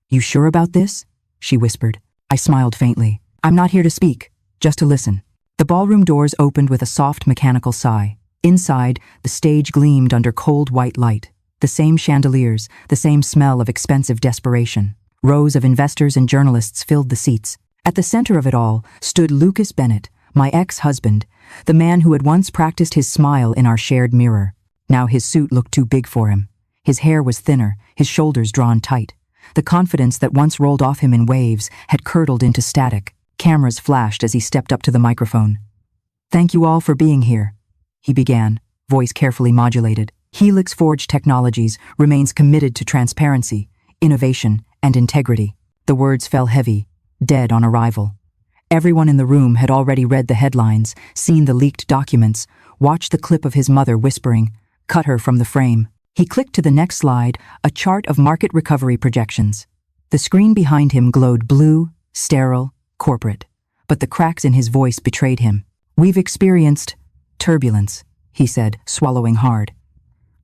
"You sure about this?" she whispered. I smiled faintly. "I'm not here to speak, just to listen." The ballroom doors opened with a soft mechanical sigh. Inside, the stage gleamed under cold white light. The same chandeliers, the same smell of expensive desperation. Rows of investors and journalists filled the seats. At the center of it all stood Lucas Bennett, My ex-husband, the man who had once practiced his smile in our shared mirror. Now his suit looked too big for him. His hair was thinner, his shoulders drawn tight. The confidence that once rolled off him in waves had curdled into static. Cameras flashed as he stepped up to the microphone. "Thank you all for being here," he began, voice carefully modulated. "HelixForge Technologies remains committed to transparency, innovation, and integrity." The words fell heavy, dead on arrival. Everyone in the room had already read the headlines, seen the leaked documents, watched the clip of his mother whispering, "Cut her from the frame." He clicked to the next slide, a chart of market recovery projections. The screen behind him glowed blue, sterile, corporate, but the cracks in his voice betrayed him. "We've experienced turbulence," he said, swallowing hard.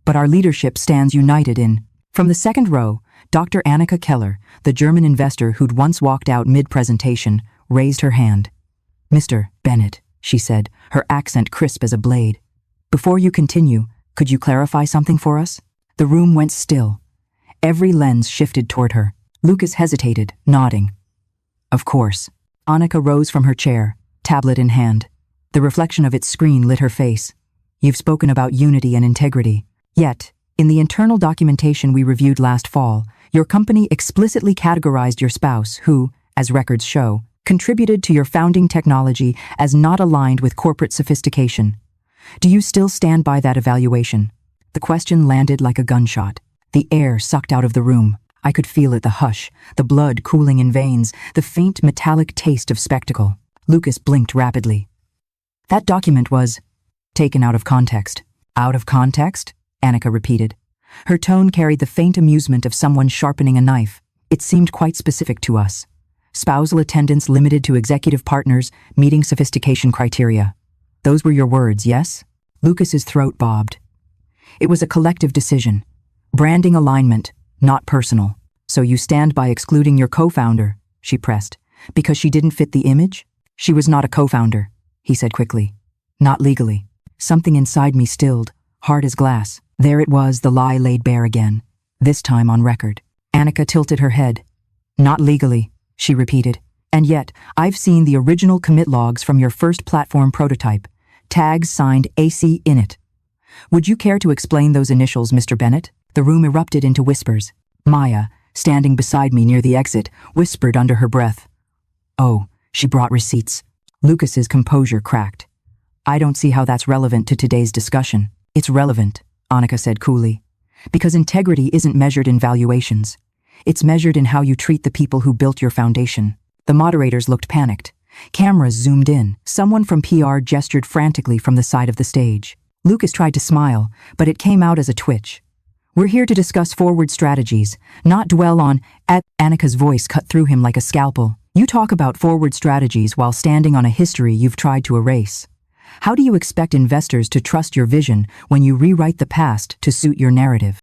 "But our leadership stands united in..." From the second row, Dr. Annika Keller, the German investor who'd once walked out mid-presentation, raised her hand. "Mr. Bennett," she said, her accent crisp as a blade. "Before you continue, could you clarify something for us?" The room went still. Every lens shifted toward her. Lucas hesitated, nodding. "Of course." Annika rose from her chair, tablet in hand. The reflection of its screen lit her face. "You've spoken about unity and integrity. Yet, in the internal documentation we reviewed last fall, your company explicitly categorized your spouse, who, as records show, contributed to your founding technology as not aligned with corporate sophistication. Do you still stand by that evaluation?" The question landed like a gunshot. The air sucked out of the room. I could feel it, the hush, the blood cooling in veins, the faint metallic taste of spectacle. Lucas blinked rapidly. "That document was taken out of context." "Out of context?" Annika repeated. Her tone carried the faint amusement of someone sharpening a knife. "It seemed quite specific to us. Spousal attendance limited to executive partners meeting sophistication criteria. Those were your words, yes?" Lucas's throat bobbed. "It was a collective decision. Branding alignment, not personal. So you stand by excluding your co-founder," she pressed, "because she didn't fit the image?" "She was not a co-founder," he said quickly. "Not legally." Something inside me stilled, hard as glass. There it was, the lie laid bare again, this time on record. Annika tilted her head. "Not legally," she repeated. "And yet, I've seen the original commit logs from your first platform prototype, tags signed AC in it. Would you care to explain those initials, Mr. Bennett?" The room erupted into whispers. Maya, standing beside me near the exit, whispered under her breath. "Oh, she brought receipts." Lucas's composure cracked. "I don't see how that's relevant to today's discussion." "It's relevant," Annika said coolly, "because integrity isn't measured in valuations. It's measured in how you treat the people who built your foundation." The moderators looked panicked. Cameras zoomed in. Someone from PR gestured frantically from the side of the stage. Lucas tried to smile, but it came out as a twitch. "We're here to discuss forward strategies, not dwell on..." Annika's voice cut through him like a scalpel. "You talk about forward strategies while standing on a history you've tried to erase. How do you expect investors to trust your vision when you rewrite the past to suit your narrative?"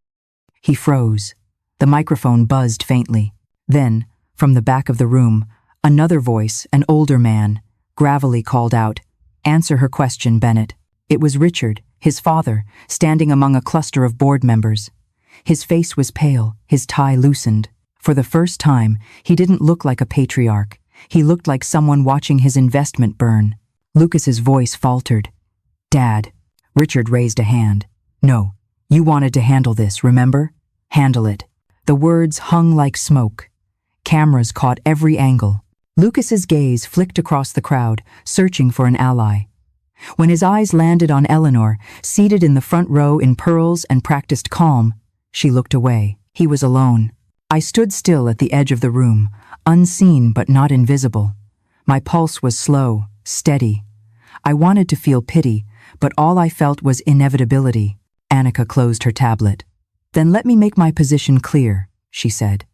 He froze. The microphone buzzed faintly. Then, from the back of the room, another voice, an older man, gravelly called out, "Answer her question, Bennett." It was Richard, his father, standing among a cluster of board members. His face was pale, his tie loosened. For the first time, he didn't look like a patriarch. He looked like someone watching his investment burn. Lucas's voice faltered. "Dad." Richard raised a hand. "No, you wanted to handle this, remember? Handle it." The words hung like smoke. Cameras caught every angle. Lucas's gaze flicked across the crowd, searching for an ally. When his eyes landed on Eleanor, seated in the front row in pearls and practiced calm, she looked away. He was alone. I stood still at the edge of the room, unseen but not invisible. My pulse was slow, steady. I wanted to feel pity, but all I felt was inevitability. Annika closed her tablet. "Then let me make my position clear," she said.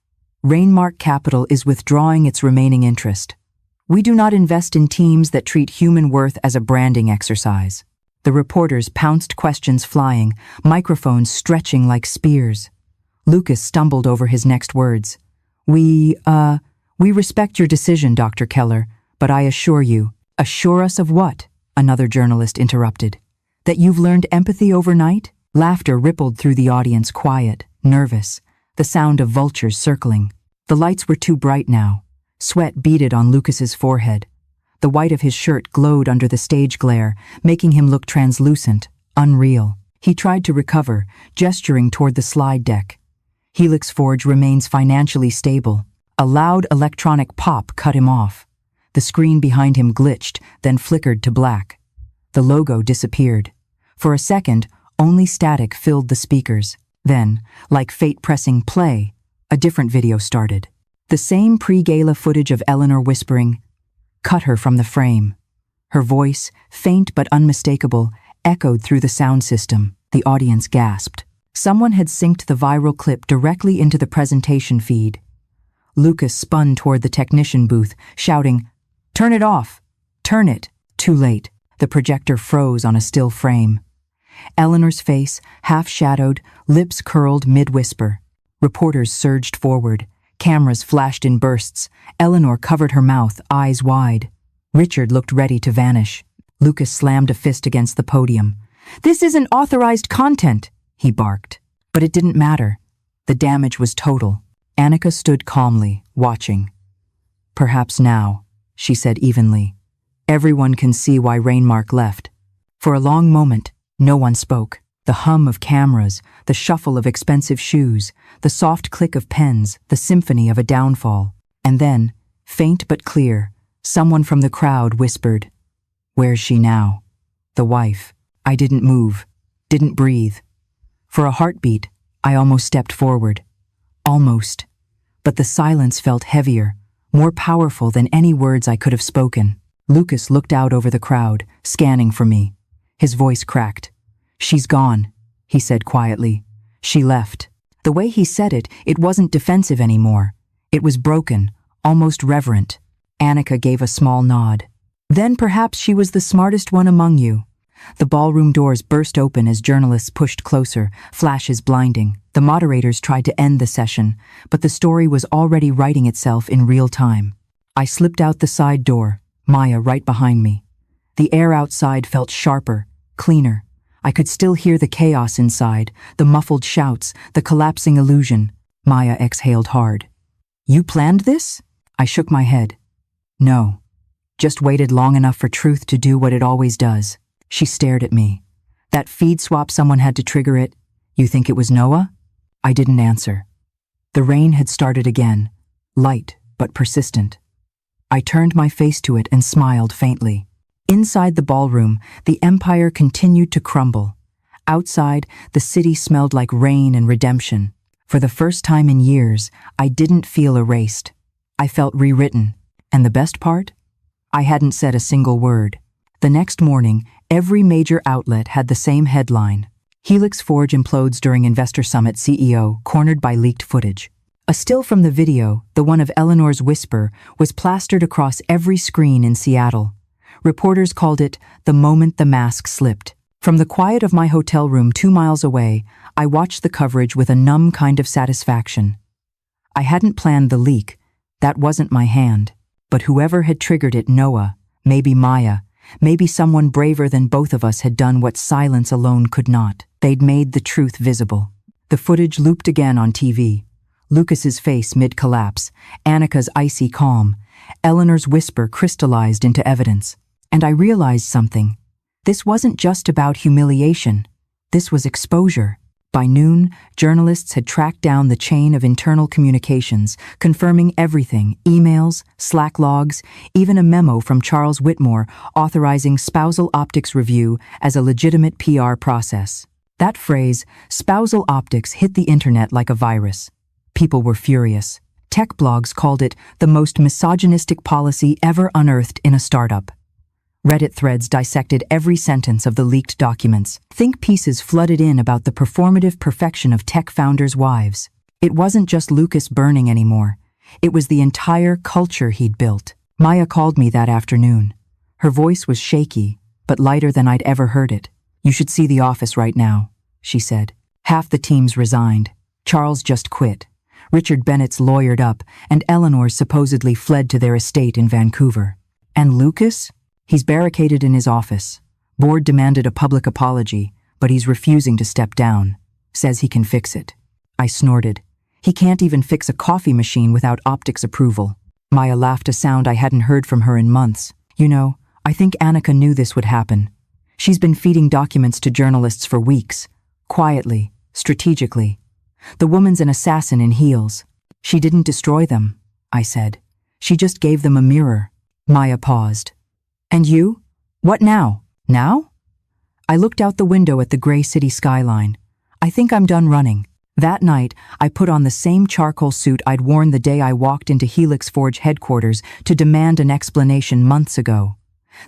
"Rainmark Capital is withdrawing its remaining interest. We do not invest in teams that treat human worth as a branding exercise." The reporters pounced, questions flying, microphones stretching like spears. Lucas stumbled over his next words. We respect your decision, Dr. Keller, but I assure you..." "Assure us of what?" another journalist interrupted. "That you've learned empathy overnight?" Laughter rippled through the audience, quiet, nervous, the sound of vultures circling. The lights were too bright now. Sweat beaded on Lucas's forehead. The white of his shirt glowed under the stage glare, making him look translucent, unreal. He tried to recover, gesturing toward the slide deck. HelixForge remains financially stable. A loud electronic pop cut him off. The screen behind him glitched, then flickered to black. The logo disappeared. For a second, only static filled the speakers. Then, like fate pressing play, a different video started. The same pre-gala footage of Eleanor whispering, "Cut her from the frame." Her voice, faint but unmistakable, echoed through the sound system. The audience gasped. Someone had synced the viral clip directly into the presentation feed. Lucas spun toward the technician booth, shouting, "Turn it off! Turn it!" Too late. The projector froze on a still frame. Eleanor's face, half-shadowed, lips curled mid-whisper. Reporters surged forward. Cameras flashed in bursts. Eleanor covered her mouth, eyes wide. Richard looked ready to vanish. Lucas slammed a fist against the podium. "This isn't authorized content," he barked. But it didn't matter. The damage was total. Annika stood calmly, watching. "Perhaps now," she said evenly. "Everyone can see why Rainmark left." For a long moment, no one spoke. The hum of cameras, the shuffle of expensive shoes, the soft click of pens, the symphony of a downfall. And then, faint but clear, someone from the crowd whispered, "Where's she now?" The wife. I didn't move, didn't breathe. For a heartbeat, I almost stepped forward. Almost. But the silence felt heavier, more powerful than any words I could have spoken. Lucas looked out over the crowd, scanning for me. His voice cracked. "She's gone," he said quietly. "She left." The way he said it, it wasn't defensive anymore. It was broken, almost reverent. Annika gave a small nod. "Then perhaps she was the smartest one among you." The ballroom doors burst open as journalists pushed closer, flashes blinding. The moderators tried to end the session, but the story was already writing itself in real time. I slipped out the side door, Maya right behind me. The air outside felt sharper, cleaner. I could still hear the chaos inside, the muffled shouts, the collapsing illusion. Maya exhaled hard. "You planned this?" I shook my head. "No. Just waited long enough for truth to do what it always does." She stared at me. "That feed swap, someone had to trigger it. You think it was Noah?" I didn't answer. The rain had started again, light but persistent. I turned my face to it and smiled faintly. Inside the ballroom, the empire continued to crumble. Outside, the city smelled like rain and redemption. For the first time in years, I didn't feel erased. I felt rewritten. And the best part? I hadn't said a single word. The next morning, every major outlet had the same headline. HelixForge implodes during Investor Summit, CEO cornered by leaked footage. A still from the video, the one of Eleanor's whisper, was plastered across every screen in Seattle. Reporters called it the moment the mask slipped. From the quiet of my hotel room 2 miles away, I watched the coverage with a numb kind of satisfaction. I hadn't planned the leak. That wasn't my hand. But whoever had triggered it, Noah, maybe Maya, maybe someone braver than both of us had done what silence alone could not. They'd made the truth visible. The footage looped again on TV. Lucas's face mid-collapse, Annika's icy calm, Eleanor's whisper crystallized into evidence. And I realized something. This wasn't just about humiliation. This was exposure. By noon, journalists had tracked down the chain of internal communications, confirming everything: emails, Slack logs, even a memo from Charles Whitmore authorizing spousal optics review as a legitimate PR process. That phrase, spousal optics, hit the internet like a virus. People were furious. Tech blogs called it the most misogynistic policy ever unearthed in a startup. Reddit threads dissected every sentence of the leaked documents. Think pieces flooded in about the performative perfection of tech founders' wives. It wasn't just Lucas burning anymore. It was the entire culture he'd built. Maya called me that afternoon. Her voice was shaky, but lighter than I'd ever heard it. "You should see the office right now," she said. "Half the team's resigned. Charles just quit. Richard Bennett's lawyered up, and Eleanor supposedly fled to their estate in Vancouver. And Lucas? He's barricaded in his office. Board demanded a public apology, but he's refusing to step down. Says he can fix it." I snorted. "He can't even fix a coffee machine without optics approval." Maya laughed, a sound I hadn't heard from her in months. You know, I think Annika knew this would happen. She's been feeding documents to journalists for weeks. Quietly, strategically. The woman's an assassin in heels. She didn't destroy them, I said. She just gave them a mirror. Maya paused. And you? What now? Now? I looked out the window at the gray city skyline. I think I'm done running. That night, I put on the same charcoal suit I'd worn the day I walked into HelixForge headquarters to demand an explanation months ago.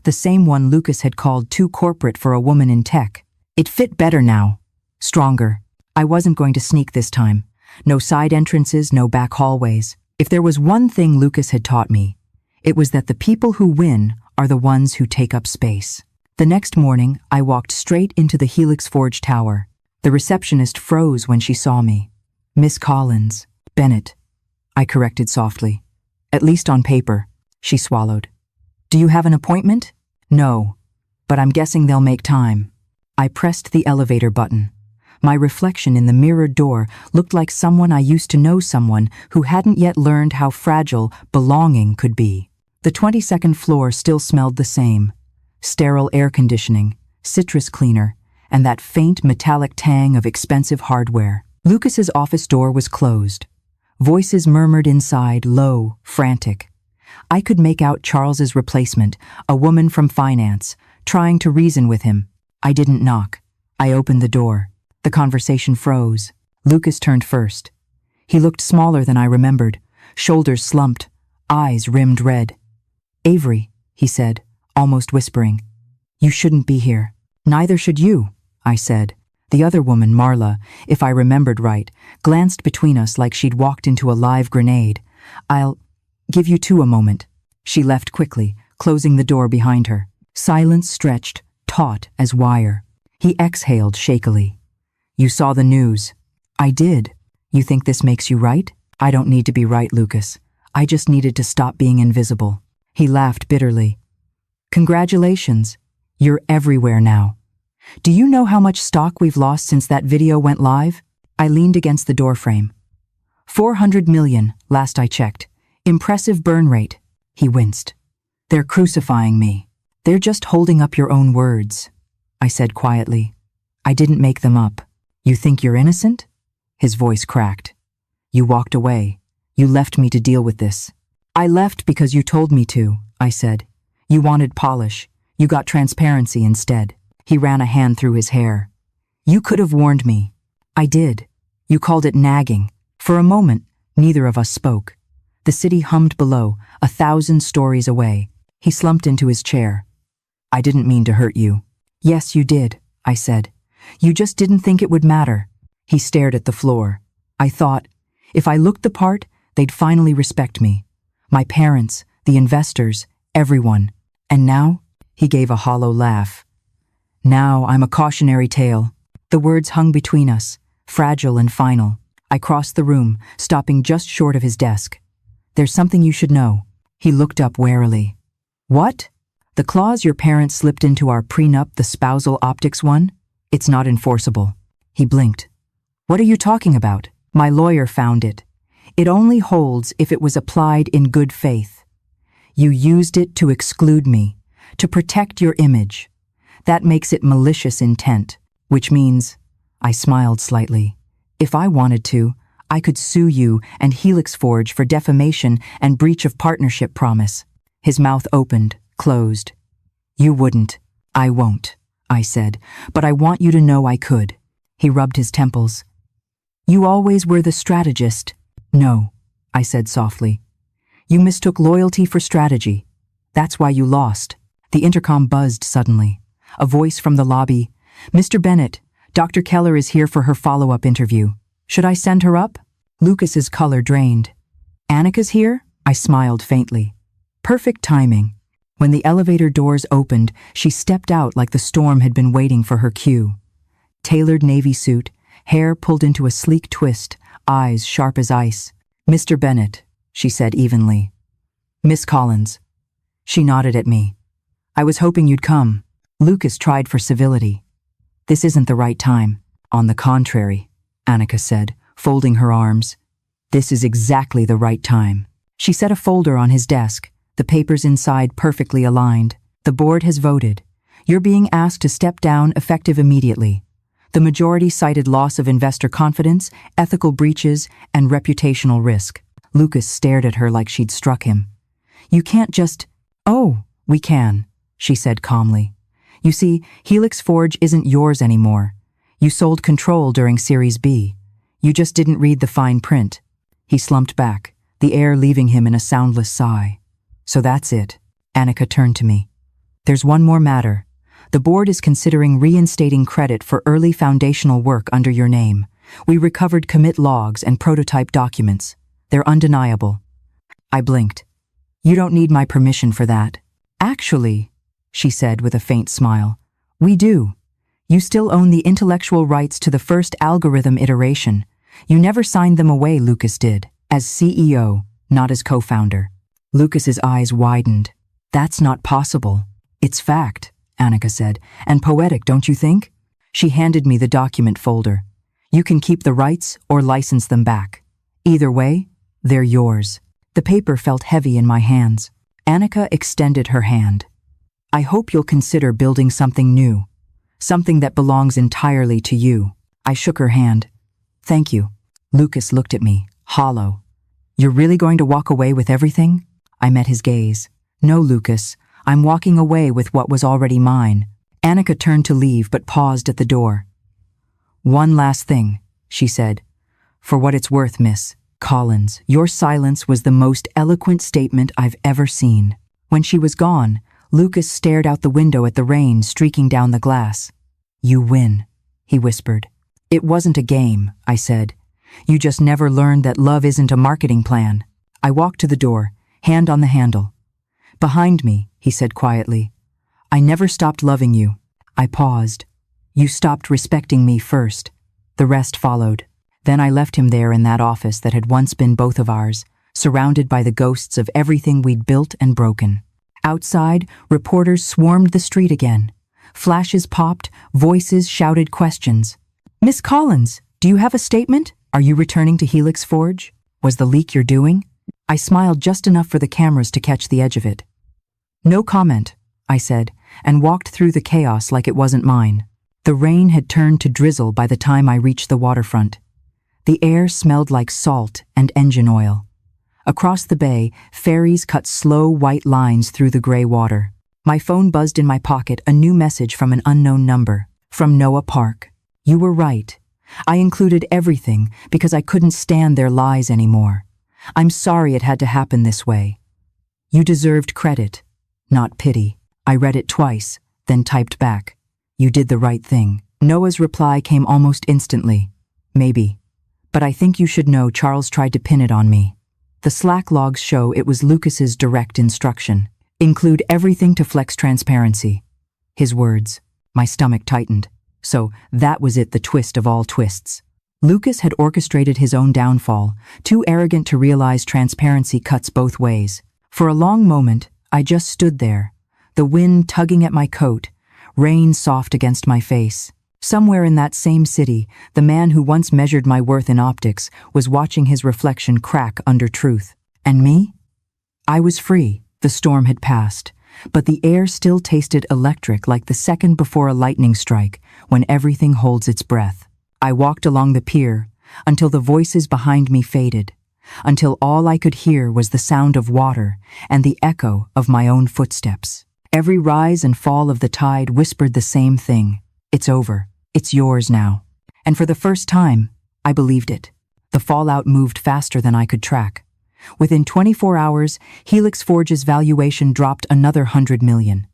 The same one Lucas had called too corporate for a woman in tech. It fit better now. Stronger. I wasn't going to sneak this time. No side entrances, no back hallways. If there was one thing Lucas had taught me, it was that the people who win are the ones who take up space. The next morning, I walked straight into the HelixForge tower. The receptionist froze when she saw me. Miss Collins. Bennett. I corrected softly. At least on paper. She swallowed. Do you have an appointment? No. But I'm guessing they'll make time. I pressed the elevator button. My reflection in the mirrored door looked like someone I used to know, someone who hadn't yet learned how fragile belonging could be. The 22nd floor still smelled the same. Sterile air conditioning, citrus cleaner, and that faint metallic tang of expensive hardware. Lucas's office door was closed. Voices murmured inside, low, frantic. I could make out Charles's replacement, a woman from finance, trying to reason with him. I didn't knock. I opened the door. The conversation froze. Lucas turned first. He looked smaller than I remembered, shoulders slumped, eyes rimmed red. Avery, he said, almost whispering. You shouldn't be here. Neither should you, I said. The other woman, Marla, if I remembered right, glanced between us like she'd walked into a live grenade. I'll give you two a moment. She left quickly, closing the door behind her. Silence stretched, taut as wire. He exhaled shakily. You saw the news. I did. You think this makes you right? I don't need to be right, Lucas. I just needed to stop being invisible. He laughed bitterly. Congratulations. You're everywhere now. Do you know how much stock we've lost since that video went live? I leaned against the doorframe. 400 million, last I checked. Impressive burn rate. He winced. They're crucifying me. They're just holding up your own words, I said quietly. I didn't make them up. You think you're innocent? His voice cracked. You walked away. You left me to deal with this. I left because you told me to, I said. You wanted polish. You got transparency instead. He ran a hand through his hair. You could have warned me. I did. You called it nagging. For a moment, neither of us spoke. The city hummed below, 1,000 stories away. He slumped into his chair. I didn't mean to hurt you. Yes, you did, I said. You just didn't think it would matter. He stared at the floor. I thought, if I looked the part, they'd finally respect me. My parents, the investors, everyone. And now? He gave a hollow laugh. Now I'm a cautionary tale. The words hung between us, fragile and final. I crossed the room, stopping just short of his desk. There's something you should know. He looked up warily. What? The clause your parents slipped into our prenup, the spousal optics one? It's not enforceable. He blinked. What are you talking about? My lawyer found it. It only holds if it was applied in good faith. You used it to exclude me, to protect your image. That makes it malicious intent, which means, I smiled slightly, if I wanted to, I could sue you and HelixForge for defamation and breach of partnership promise. His mouth opened, closed. You wouldn't. I won't, I said, but I want you to know I could. He rubbed his temples. You always were the strategist. No, I said softly. You mistook loyalty for strategy. That's why you lost. The intercom buzzed suddenly. A voice from the lobby. Mr. Bennett, Dr. Keller is here for her follow-up interview. Should I send her up? Lucas's color drained. Annika's here? I smiled faintly. Perfect timing. When the elevator doors opened, she stepped out like the storm had been waiting for her cue. Tailored navy suit, hair pulled into a sleek twist, eyes sharp as ice. Mr. Bennett, she said evenly. Miss Collins. She nodded at me. I was hoping you'd come. Lucas tried for civility. This isn't the right time. On the contrary, Annika said, folding her arms. This is exactly the right time. She set a folder on his desk, the papers inside perfectly aligned. The board has voted. You're being asked to step down effective immediately. The majority cited loss of investor confidence, ethical breaches, and reputational risk. Lucas stared at her like she'd struck him. You can't just... Oh, we can, she said calmly. You see, HelixForge isn't yours anymore. You sold control during Series B. You just didn't read the fine print. He slumped back, the air leaving him in a soundless sigh. So that's it. Annika turned to me. There's one more matter. The board is considering reinstating credit for early foundational work under your name. We recovered commit logs and prototype documents. They're undeniable. I blinked. You don't need my permission for that. Actually, she said with a faint smile, we do. You still own the intellectual rights to the first algorithm iteration. You never signed them away, Lucas did, as CEO, not as co-founder. Lucas's eyes widened. That's not possible. It's fact, Annika said, and poetic, don't you think? She handed me the document folder. You can keep the rights or license them back. Either way, they're yours. The paper felt heavy in my hands. Annika extended her hand. I hope you'll consider building something new. Something that belongs entirely to you. I shook her hand. Thank you. Lucas looked at me, hollow. You're really going to walk away with everything? I met his gaze. No, Lucas. I'm walking away with what was already mine. Annika turned to leave but paused at the door. One last thing, she said. For what it's worth, Miss Collins, your silence was the most eloquent statement I've ever seen. When she was gone, Lucas stared out the window at the rain streaking down the glass. You win, he whispered. It wasn't a game, I said. You just never learned that love isn't a marketing plan. I walked to the door, hand on the handle. Behind me, he said quietly. I never stopped loving you. I paused. You stopped respecting me first. The rest followed. Then I left him there in that office that had once been both of ours, surrounded by the ghosts of everything we'd built and broken. Outside, reporters swarmed the street again. Flashes popped, voices shouted questions. Miss Collins, do you have a statement? Are you returning to HelixForge? Was the leak you're doing? I smiled just enough for the cameras to catch the edge of it. No comment, I said, and walked through the chaos like it wasn't mine. The rain had turned to drizzle by the time I reached the waterfront. The air smelled like salt and engine oil. Across the bay, ferries cut slow white lines through the gray water. My phone buzzed in my pocket, a new message from an unknown number. From Noah Park. You were right. I included everything because I couldn't stand their lies anymore. I'm sorry it had to happen this way. You deserved credit, not pity. I read it twice, then typed back. You did the right thing. Noah's reply came almost instantly. Maybe. But I think you should know Charles tried to pin it on me. The Slack logs show it was Lucas's direct instruction. Include everything to flex transparency. His words. My stomach tightened. So that was it, the twist of all twists. Lucas had orchestrated his own downfall, too arrogant to realize transparency cuts both ways. For a long moment, I just stood there, the wind tugging at my coat, rain soft against my face. Somewhere in that same city, the man who once measured my worth in optics was watching his reflection crack under truth. And me? I was free. The storm had passed, but the air still tasted electric, like the second before a lightning strike, when everything holds its breath. I walked along the pier until the voices behind me faded, until all I could hear was the sound of water and the echo of my own footsteps. Every rise and fall of the tide whispered the same thing. It's over. It's yours now. And for the first time, I believed it. The fallout moved faster than I could track. Within 24 hours, HelixForge's valuation dropped another $100 million.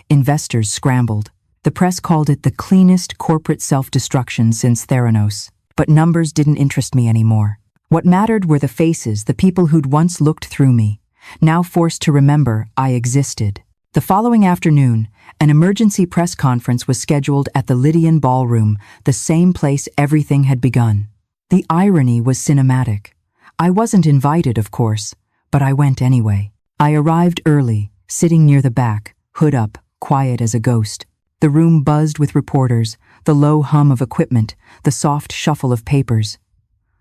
Investors scrambled. The press called it the cleanest corporate self-destruction since Theranos. But numbers didn't interest me anymore. What mattered were the faces, the people who'd once looked through me, now forced to remember I existed. The following afternoon, an emergency press conference was scheduled at the Lydian Ballroom, the same place everything had begun. The irony was cinematic. I wasn't invited, of course, but I went anyway. I arrived early, sitting near the back, hood up, quiet as a ghost. The room buzzed with reporters, the low hum of equipment, the soft shuffle of papers.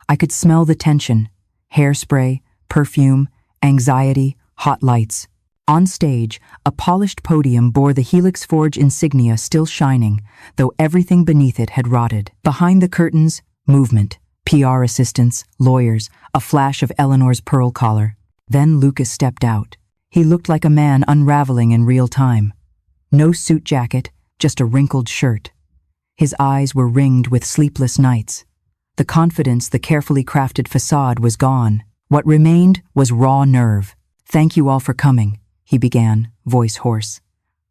I could smell the tension, hairspray, perfume, anxiety, hot lights. On stage, a polished podium bore the HelixForge insignia still shining, though everything beneath it had rotted. Behind the curtains, movement, PR assistants, lawyers, a flash of Eleanor's pearl collar. Then Lucas stepped out. He looked like a man unraveling in real time. No suit jacket, just a wrinkled shirt. His eyes were ringed with sleepless nights. The confidence, the carefully crafted facade was gone. What remained was raw nerve. "Thank you all for coming," he began, voice hoarse.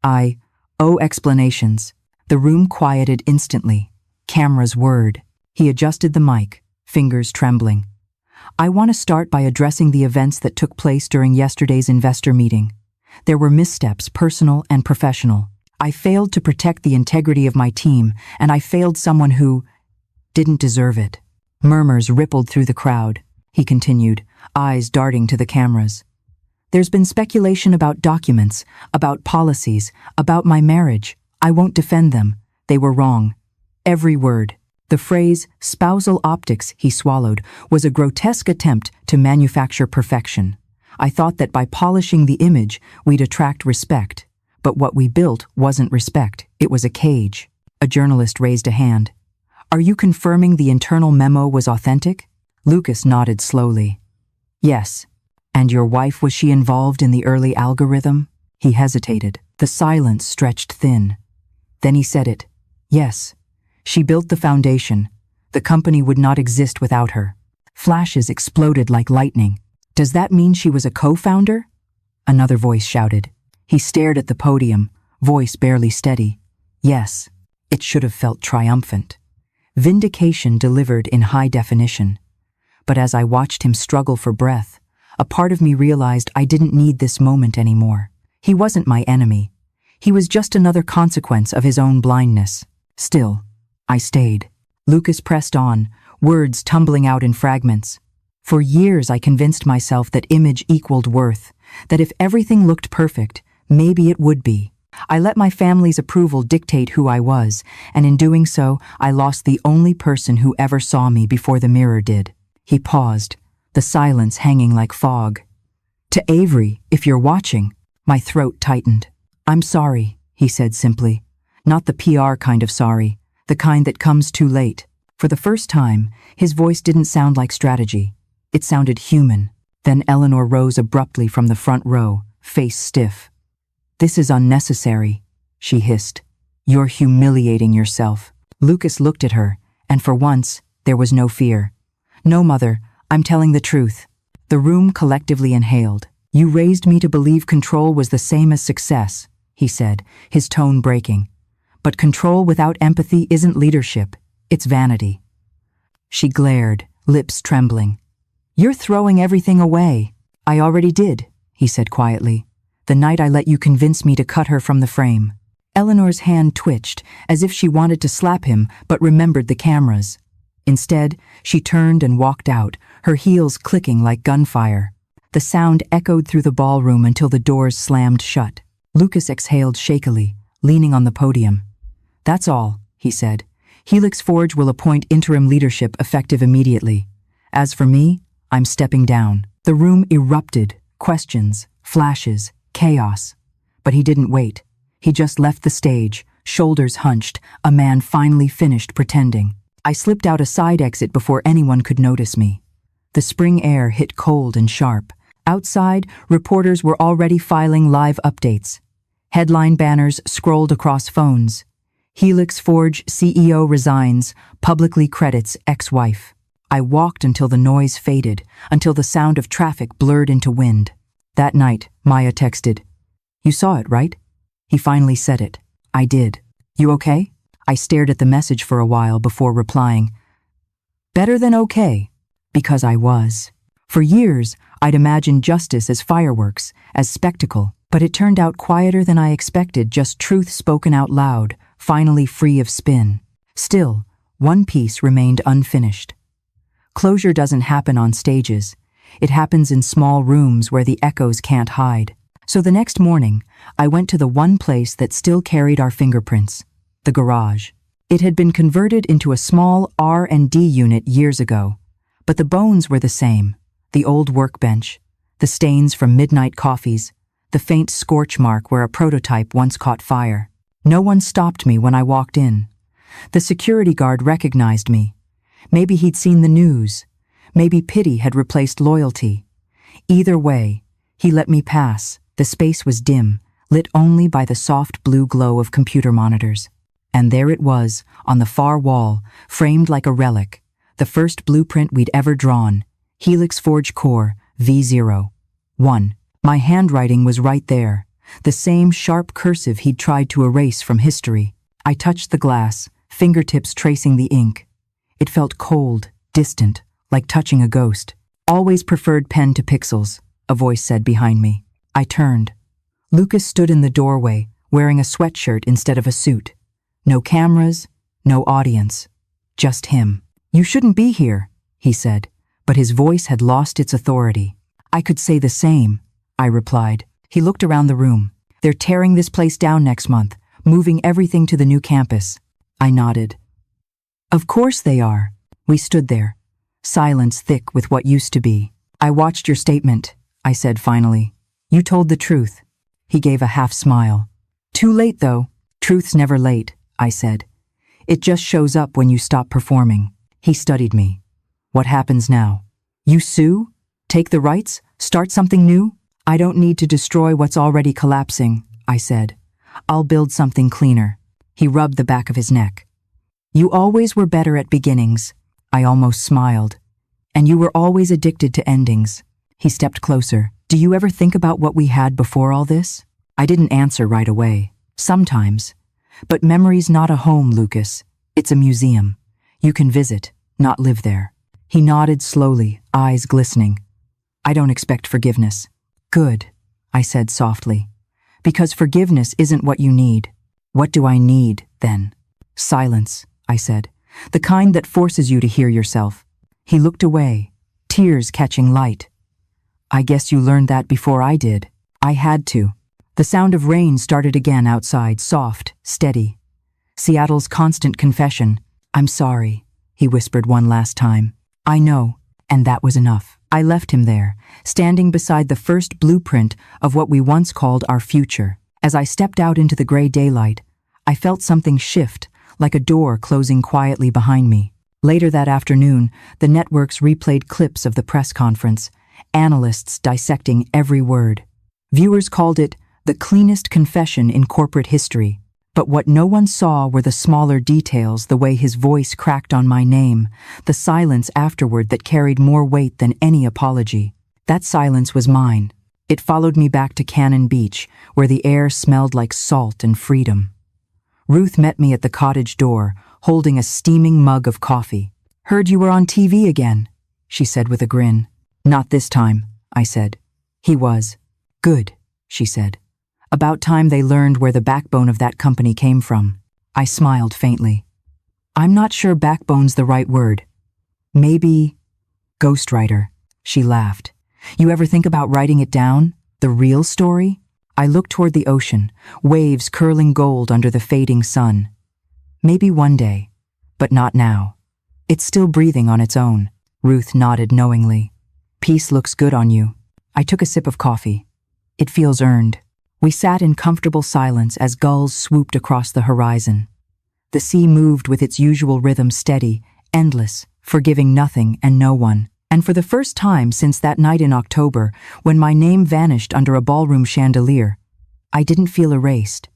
"I owe explanations." The room quieted instantly. Cameras whirred. He adjusted the mic, fingers trembling. "I want to start by addressing the events that took place during yesterday's investor meeting. There were missteps, personal and professional. I failed to protect the integrity of my team, and I failed someone who didn't deserve it." Murmurs rippled through the crowd. He continued, eyes darting to the cameras. "There's been speculation about documents, about policies, about my marriage. I won't defend them. They were wrong. Every word." The phrase, spousal optics, he swallowed, was a grotesque attempt to manufacture perfection. I thought that by polishing the image, we'd attract respect. But what we built wasn't respect. It was a cage. A journalist raised a hand. "Are you confirming the internal memo was authentic?" Lucas nodded slowly. "Yes." "And your wife, was she involved in the early algorithm?" He hesitated. The silence stretched thin. Then he said it. "Yes. She built the foundation. The company would not exist without her." Flashes exploded like lightning. "Does that mean she was a co-founder?" Another voice shouted. He stared at the podium, voice barely steady. "Yes." It should have felt triumphant. Vindication delivered in high definition. But as I watched him struggle for breath, a part of me realized I didn't need this moment anymore. He wasn't my enemy. He was just another consequence of his own blindness. Still, I stayed. Lucas pressed on, words tumbling out in fragments. "For years I convinced myself that image equaled worth, that if everything looked perfect, maybe it would be. I let my family's approval dictate who I was, and in doing so, I lost the only person who ever saw me before the mirror did." He paused, the silence hanging like fog. "To Avery, if you're watching." My throat tightened. "I'm sorry," he said simply. "Not the PR kind of sorry, the kind that comes too late." For the first time, his voice didn't sound like strategy. It sounded human. Then Eleanor rose abruptly from the front row, face stiff. "This is unnecessary," she hissed. "You're humiliating yourself." Lucas looked at her, and for once, there was no fear. "No, Mother, I'm telling the truth." The room collectively inhaled. "You raised me to believe control was the same as success," he said, his tone breaking. "But control without empathy isn't leadership, it's vanity." She glared, lips trembling. "You're throwing everything away." "I already did," he said quietly. "The night I let you convince me to cut her from the frame." Eleanor's hand twitched, as if she wanted to slap him, but remembered the cameras. Instead, she turned and walked out, her heels clicking like gunfire. The sound echoed through the ballroom until the doors slammed shut. Lucas exhaled shakily, leaning on the podium. "That's all," he said. "HelixForge will appoint interim leadership effective immediately. As for me, I'm stepping down." The room erupted, questions, flashes, chaos. But he didn't wait. He just left the stage, shoulders hunched, a man finally finished pretending. I slipped out a side exit before anyone could notice me. The spring air hit cold and sharp. Outside, reporters were already filing live updates. Headline banners scrolled across phones. HelixForge CEO resigns, publicly credits ex-wife. I walked until the noise faded, until the sound of traffic blurred into wind. That night, Maya texted, "You saw it, right?" He finally said it. I did. "You okay?" I stared at the message for a while before replying, "Better than okay," because I was. For years, I'd imagined justice as fireworks, as spectacle, but it turned out quieter than I expected, just truth spoken out loud, finally free of spin. Still, one piece remained unfinished. Closure doesn't happen on stages. It happens in small rooms where the echoes can't hide. So the next morning, I went to the one place that still carried our fingerprints, the garage. It had been converted into a small R&D unit years ago, but the bones were the same. The old workbench, the stains from midnight coffees, the faint scorch mark where a prototype once caught fire. No one stopped me when I walked in. The security guard recognized me. Maybe he'd seen the news. Maybe pity had replaced loyalty. Either way, he let me pass. The space was dim, lit only by the soft blue glow of computer monitors. And there it was, on the far wall, framed like a relic, the first blueprint we'd ever drawn, HelixForge Core V01. My handwriting was right there, the same sharp cursive he'd tried to erase from history. I touched the glass, fingertips tracing the ink. It felt cold, distant, like touching a ghost. "Always preferred pen to pixels," a voice said behind me. I turned. Lucas stood in the doorway, wearing a sweatshirt instead of a suit. No cameras, no audience. Just him. "You shouldn't be here," he said, but his voice had lost its authority. "I could say the same," I replied. He looked around the room. "They're tearing this place down next month, moving everything to the new campus." I nodded. "Of course they are." We stood there, silence thick with what used to be. "I watched your statement," I said finally. "You told the truth." He gave a half smile. "Too late, though." "Truth's never late," I said. "It just shows up when you stop performing." He studied me. "What happens now? You sue? Take the rights? Start something new?" "I don't need to destroy what's already collapsing," I said. "I'll build something cleaner." He rubbed the back of his neck. "You always were better at beginnings." I almost smiled. "And you were always addicted to endings." He stepped closer. "Do you ever think about what we had before all this?" I didn't answer right away. "Sometimes. But memory's not a home, Lucas. It's a museum. You can visit, not live there." He nodded slowly, eyes glistening. "I don't expect forgiveness." "Good," I said softly. "Because forgiveness isn't what you need." "What do I need, then?" "Silence," I said. "The kind that forces you to hear yourself." He looked away, tears catching light. "I guess you learned that before I did." I had to. The sound of rain started again outside, soft, steady. Seattle's constant confession. "I'm sorry," he whispered one last time. "I know," and that was enough. I left him there, standing beside the first blueprint of what we once called our future. As I stepped out into the gray daylight, I felt something shift, like a door closing quietly behind me. Later that afternoon, the networks replayed clips of the press conference, analysts dissecting every word. Viewers called it the cleanest confession in corporate history. But what no one saw were the smaller details, the way his voice cracked on my name, the silence afterward that carried more weight than any apology. That silence was mine. It followed me back to Cannon Beach, where the air smelled like salt and freedom. Ruth met me at the cottage door, holding a steaming mug of coffee. "Heard you were on TV again," she said with a grin. "Not this time," I said. "He was." "Good," she said. "About time they learned where the backbone of that company came from." I smiled faintly. "I'm not sure backbone's the right word. Maybe ghostwriter." She laughed. "You ever think about writing it down? The real story?" I looked toward the ocean, waves curling gold under the fading sun. "Maybe one day, but not now. It's still breathing on its own." Ruth nodded knowingly. "Peace looks good on you." I took a sip of coffee. "It feels earned." We sat in comfortable silence as gulls swooped across the horizon. The sea moved with its usual rhythm, steady, endless, forgiving nothing and no one. And for the first time since that night in October, when my name vanished under a ballroom chandelier, I didn't feel erased.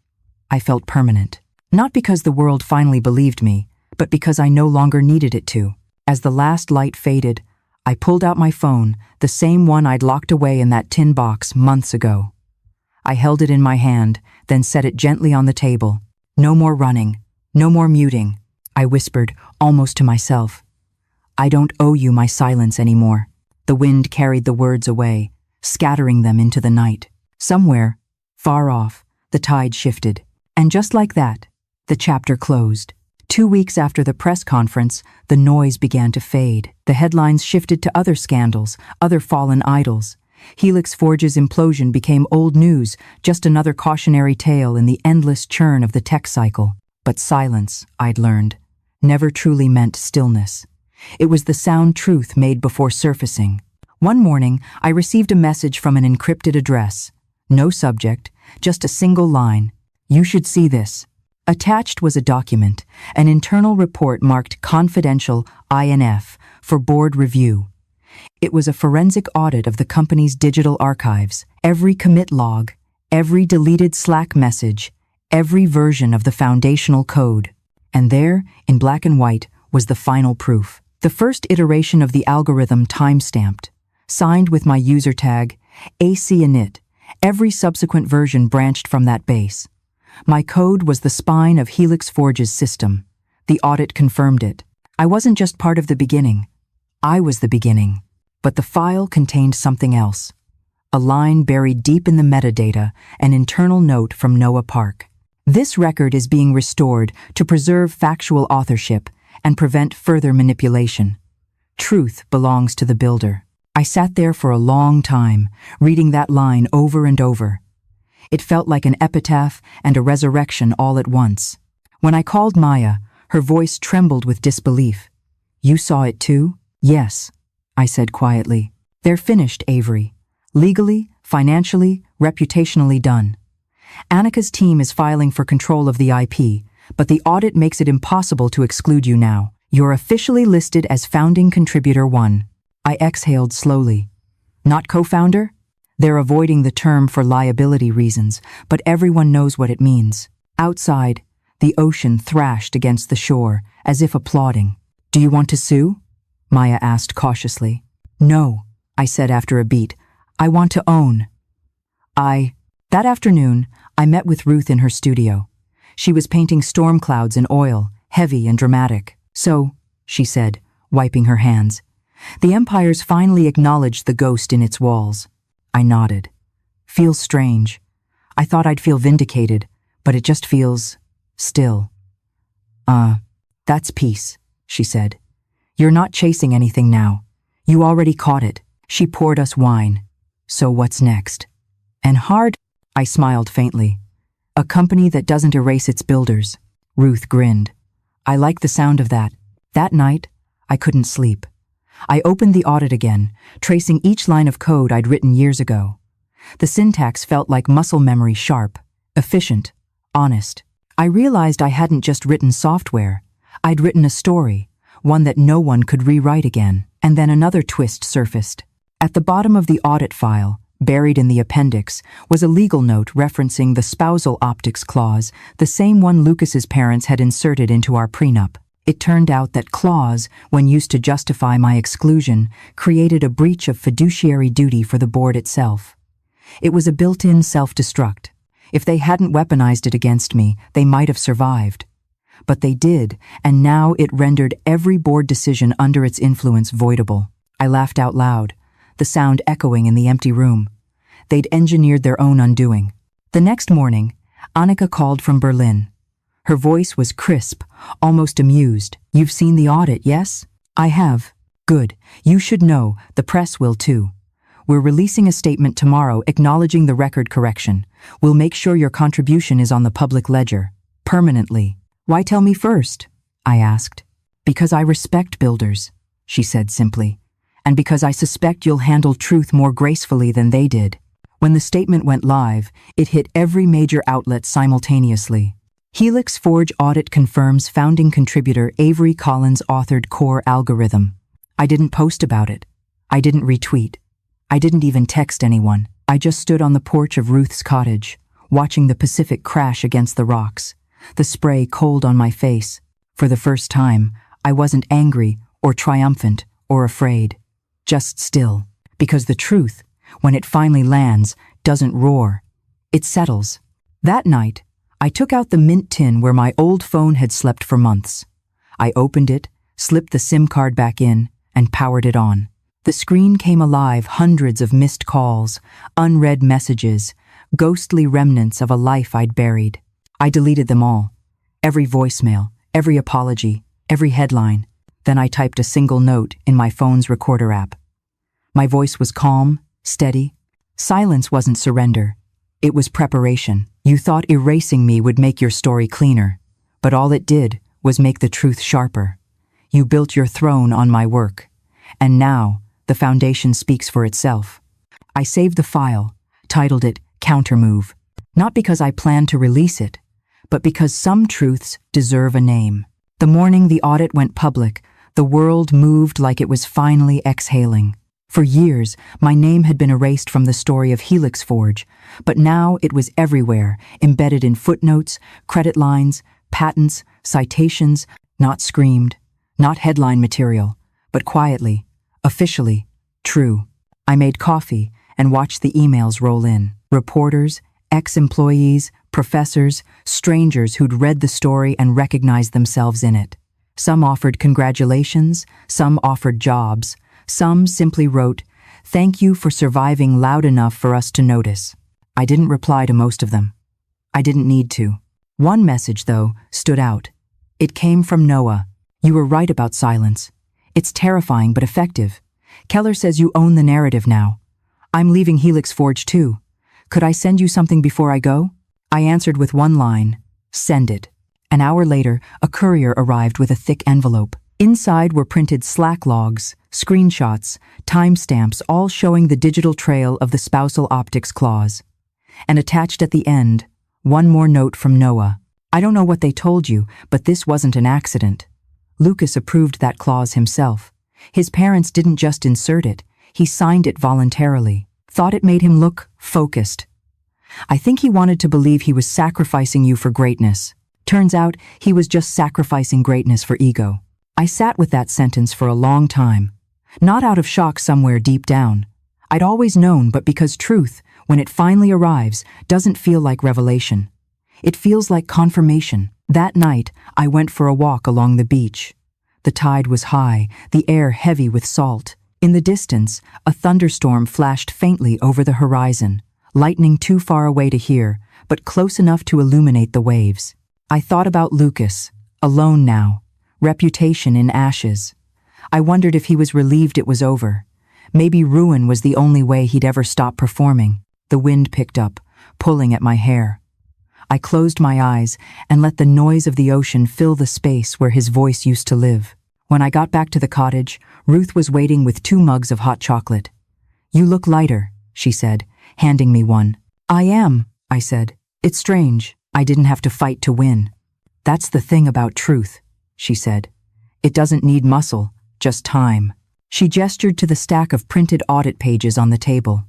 I felt permanent. Not because the world finally believed me, but because I no longer needed it to. As the last light faded, I pulled out my phone, the same one I'd locked away in that tin box months ago. I held it in my hand, then set it gently on the table. "No more running, no more muting," I whispered, almost to myself. "I don't owe you my silence anymore." The wind carried the words away, scattering them into the night. Somewhere, far off, the tide shifted. And just like that, the chapter closed. 2 weeks after the press conference, the noise began to fade. The headlines shifted to other scandals, other fallen idols. HelixForge's implosion became old news, just another cautionary tale in the endless churn of the tech cycle. But silence, I'd learned, never truly meant stillness. It was the sound truth made before surfacing. One morning, I received a message from an encrypted address. No subject, just a single line. You should see this. Attached was a document, an internal report marked Confidential INF for board review. It was a forensic audit of the company's digital archives, every commit log, every deleted Slack message, every version of the foundational code. And there, in black and white, was the final proof. The first iteration of the algorithm time-stamped, signed with my user tag, AC init. Every subsequent version branched from that base. My code was the spine of HelixForge's system. The audit confirmed it. I wasn't just part of the beginning. I was the beginning. But the file contained something else. A line buried deep in the metadata, an internal note from Noah Park. This record is being restored to preserve factual authorship and prevent further manipulation. Truth belongs to the builder. I sat there for a long time, reading that line over and over. It felt like an epitaph and a resurrection all at once. When I called Maya, her voice trembled with disbelief. You saw it too? Yes, I said quietly. They're finished, Avery. Legally, financially, reputationally done. Annika's team is filing for control of the IP, but the audit makes it impossible to exclude you now. You're officially listed as Founding Contributor 1. I exhaled slowly. Not co-founder? They're avoiding the term for liability reasons, but everyone knows what it means. Outside, the ocean thrashed against the shore, as if applauding. Do you want to sue? Maya asked cautiously. No, I said after a beat. I want to own. That afternoon, I met with Ruth in her studio. She was painting storm clouds in oil, heavy and dramatic. So, she said, wiping her hands, the Empire's finally acknowledged the ghost in its walls. I nodded. Feels strange. I thought I'd feel vindicated, but it just feels still. That's peace, she said. You're not chasing anything now. You already caught it. She poured us wine. So what's next? And hard, I smiled faintly. A company that doesn't erase its builders. Ruth grinned. I like the sound of that. That night, I couldn't sleep. I opened the audit again, tracing each line of code I'd written years ago. The syntax felt like muscle memory, sharp, efficient, honest. I realized I hadn't just written software. I'd written a story, one that no one could rewrite again. And then another twist surfaced. At the bottom of the audit file, buried in the appendix, was a legal note referencing the spousal optics clause, the same one Lucas's parents had inserted into our prenup. It turned out that clause, when used to justify my exclusion, created a breach of fiduciary duty for the board itself. It was a built-in self-destruct. If they hadn't weaponized it against me, they might have survived. But they did, and now it rendered every board decision under its influence voidable. I laughed out loud, the sound echoing in the empty room. They'd engineered their own undoing. The next morning, Annika called from Berlin. Her voice was crisp, almost amused. You've seen the audit, yes? I have. Good. You should know, the press will too. We're releasing a statement tomorrow acknowledging the record correction. We'll make sure your contribution is on the public ledger. Permanently. Why tell me first? I asked. Because I respect builders, she said simply. And because I suspect you'll handle truth more gracefully than they did. When the statement went live, it hit every major outlet simultaneously. HelixForge audit confirms founding contributor Avery Collins authored core algorithm. I didn't post about it. I didn't retweet. I didn't even text anyone. I just stood on the porch of Ruth's cottage, watching the Pacific crash against the rocks, the spray cold on my face. For the first time, I wasn't angry or triumphant or afraid. Just still. Because the truth, when it finally lands, doesn't roar. It settles. That night, I took out the mint tin where my old phone had slept for months. I opened it, slipped the SIM card back in, and powered it on. The screen came alive, hundreds of missed calls, unread messages, ghostly remnants of a life I'd buried. I deleted them all. Every voicemail, every apology, every headline. Then I typed a single note in my phone's recorder app. My voice was calm, steady. Silence wasn't surrender. It was preparation. You thought erasing me would make your story cleaner, but all it did was make the truth sharper. You built your throne on my work, and now the foundation speaks for itself. I saved the file, titled it Countermove. Not because I planned to release it, but because some truths deserve a name. The morning the audit went public, the world moved like it was finally exhaling. For years, my name had been erased from the story of HelixForge, but now it was everywhere, embedded in footnotes, credit lines, patents, citations, not screamed, not headline material, but quietly, officially, true. I made coffee and watched the emails roll in. Reporters, ex-employees, professors, strangers who'd read the story and recognized themselves in it. Some offered congratulations, some offered jobs, some simply wrote, "Thank you for surviving loud enough for us to notice." I didn't reply to most of them. I didn't need to. One message, though, stood out. It came from Noah. "You were right about silence. It's terrifying but effective. Keller says you own the narrative now. I'm leaving HelixForge too. Could I send you something before I go?" I answered with one line, "Send it." An hour later, a courier arrived with a thick envelope. Inside were printed Slack logs, screenshots, timestamps, all showing the digital trail of the spousal optics clause. And attached at the end, one more note from Noah. "I don't know what they told you, but this wasn't an accident. Lucas approved that clause himself. His parents didn't just insert it, he signed it voluntarily. Thought it made him look focused. I think he wanted to believe he was sacrificing you for greatness. Turns out he was just sacrificing greatness for ego." I sat with that sentence for a long time, not out of shock somewhere deep down. I'd always known, but because truth, when it finally arrives, doesn't feel like revelation. It feels like confirmation. That night, I went for a walk along the beach. The tide was high, the air heavy with salt. In the distance, a thunderstorm flashed faintly over the horizon, lightning too far away to hear, but close enough to illuminate the waves. I thought about Lucas, alone now, reputation in ashes. I wondered if he was relieved it was over. Maybe ruin was the only way he'd ever stop performing. The wind picked up, pulling at my hair. I closed my eyes and let the noise of the ocean fill the space where his voice used to live. When I got back to the cottage, Ruth was waiting with 2 mugs of hot chocolate. "You look lighter," she said, handing me one. "I am," I said. "It's strange. I didn't have to fight to win." "That's the thing about truth," she said. "It doesn't need muscle, just time." She gestured to the stack of printed audit pages on the table.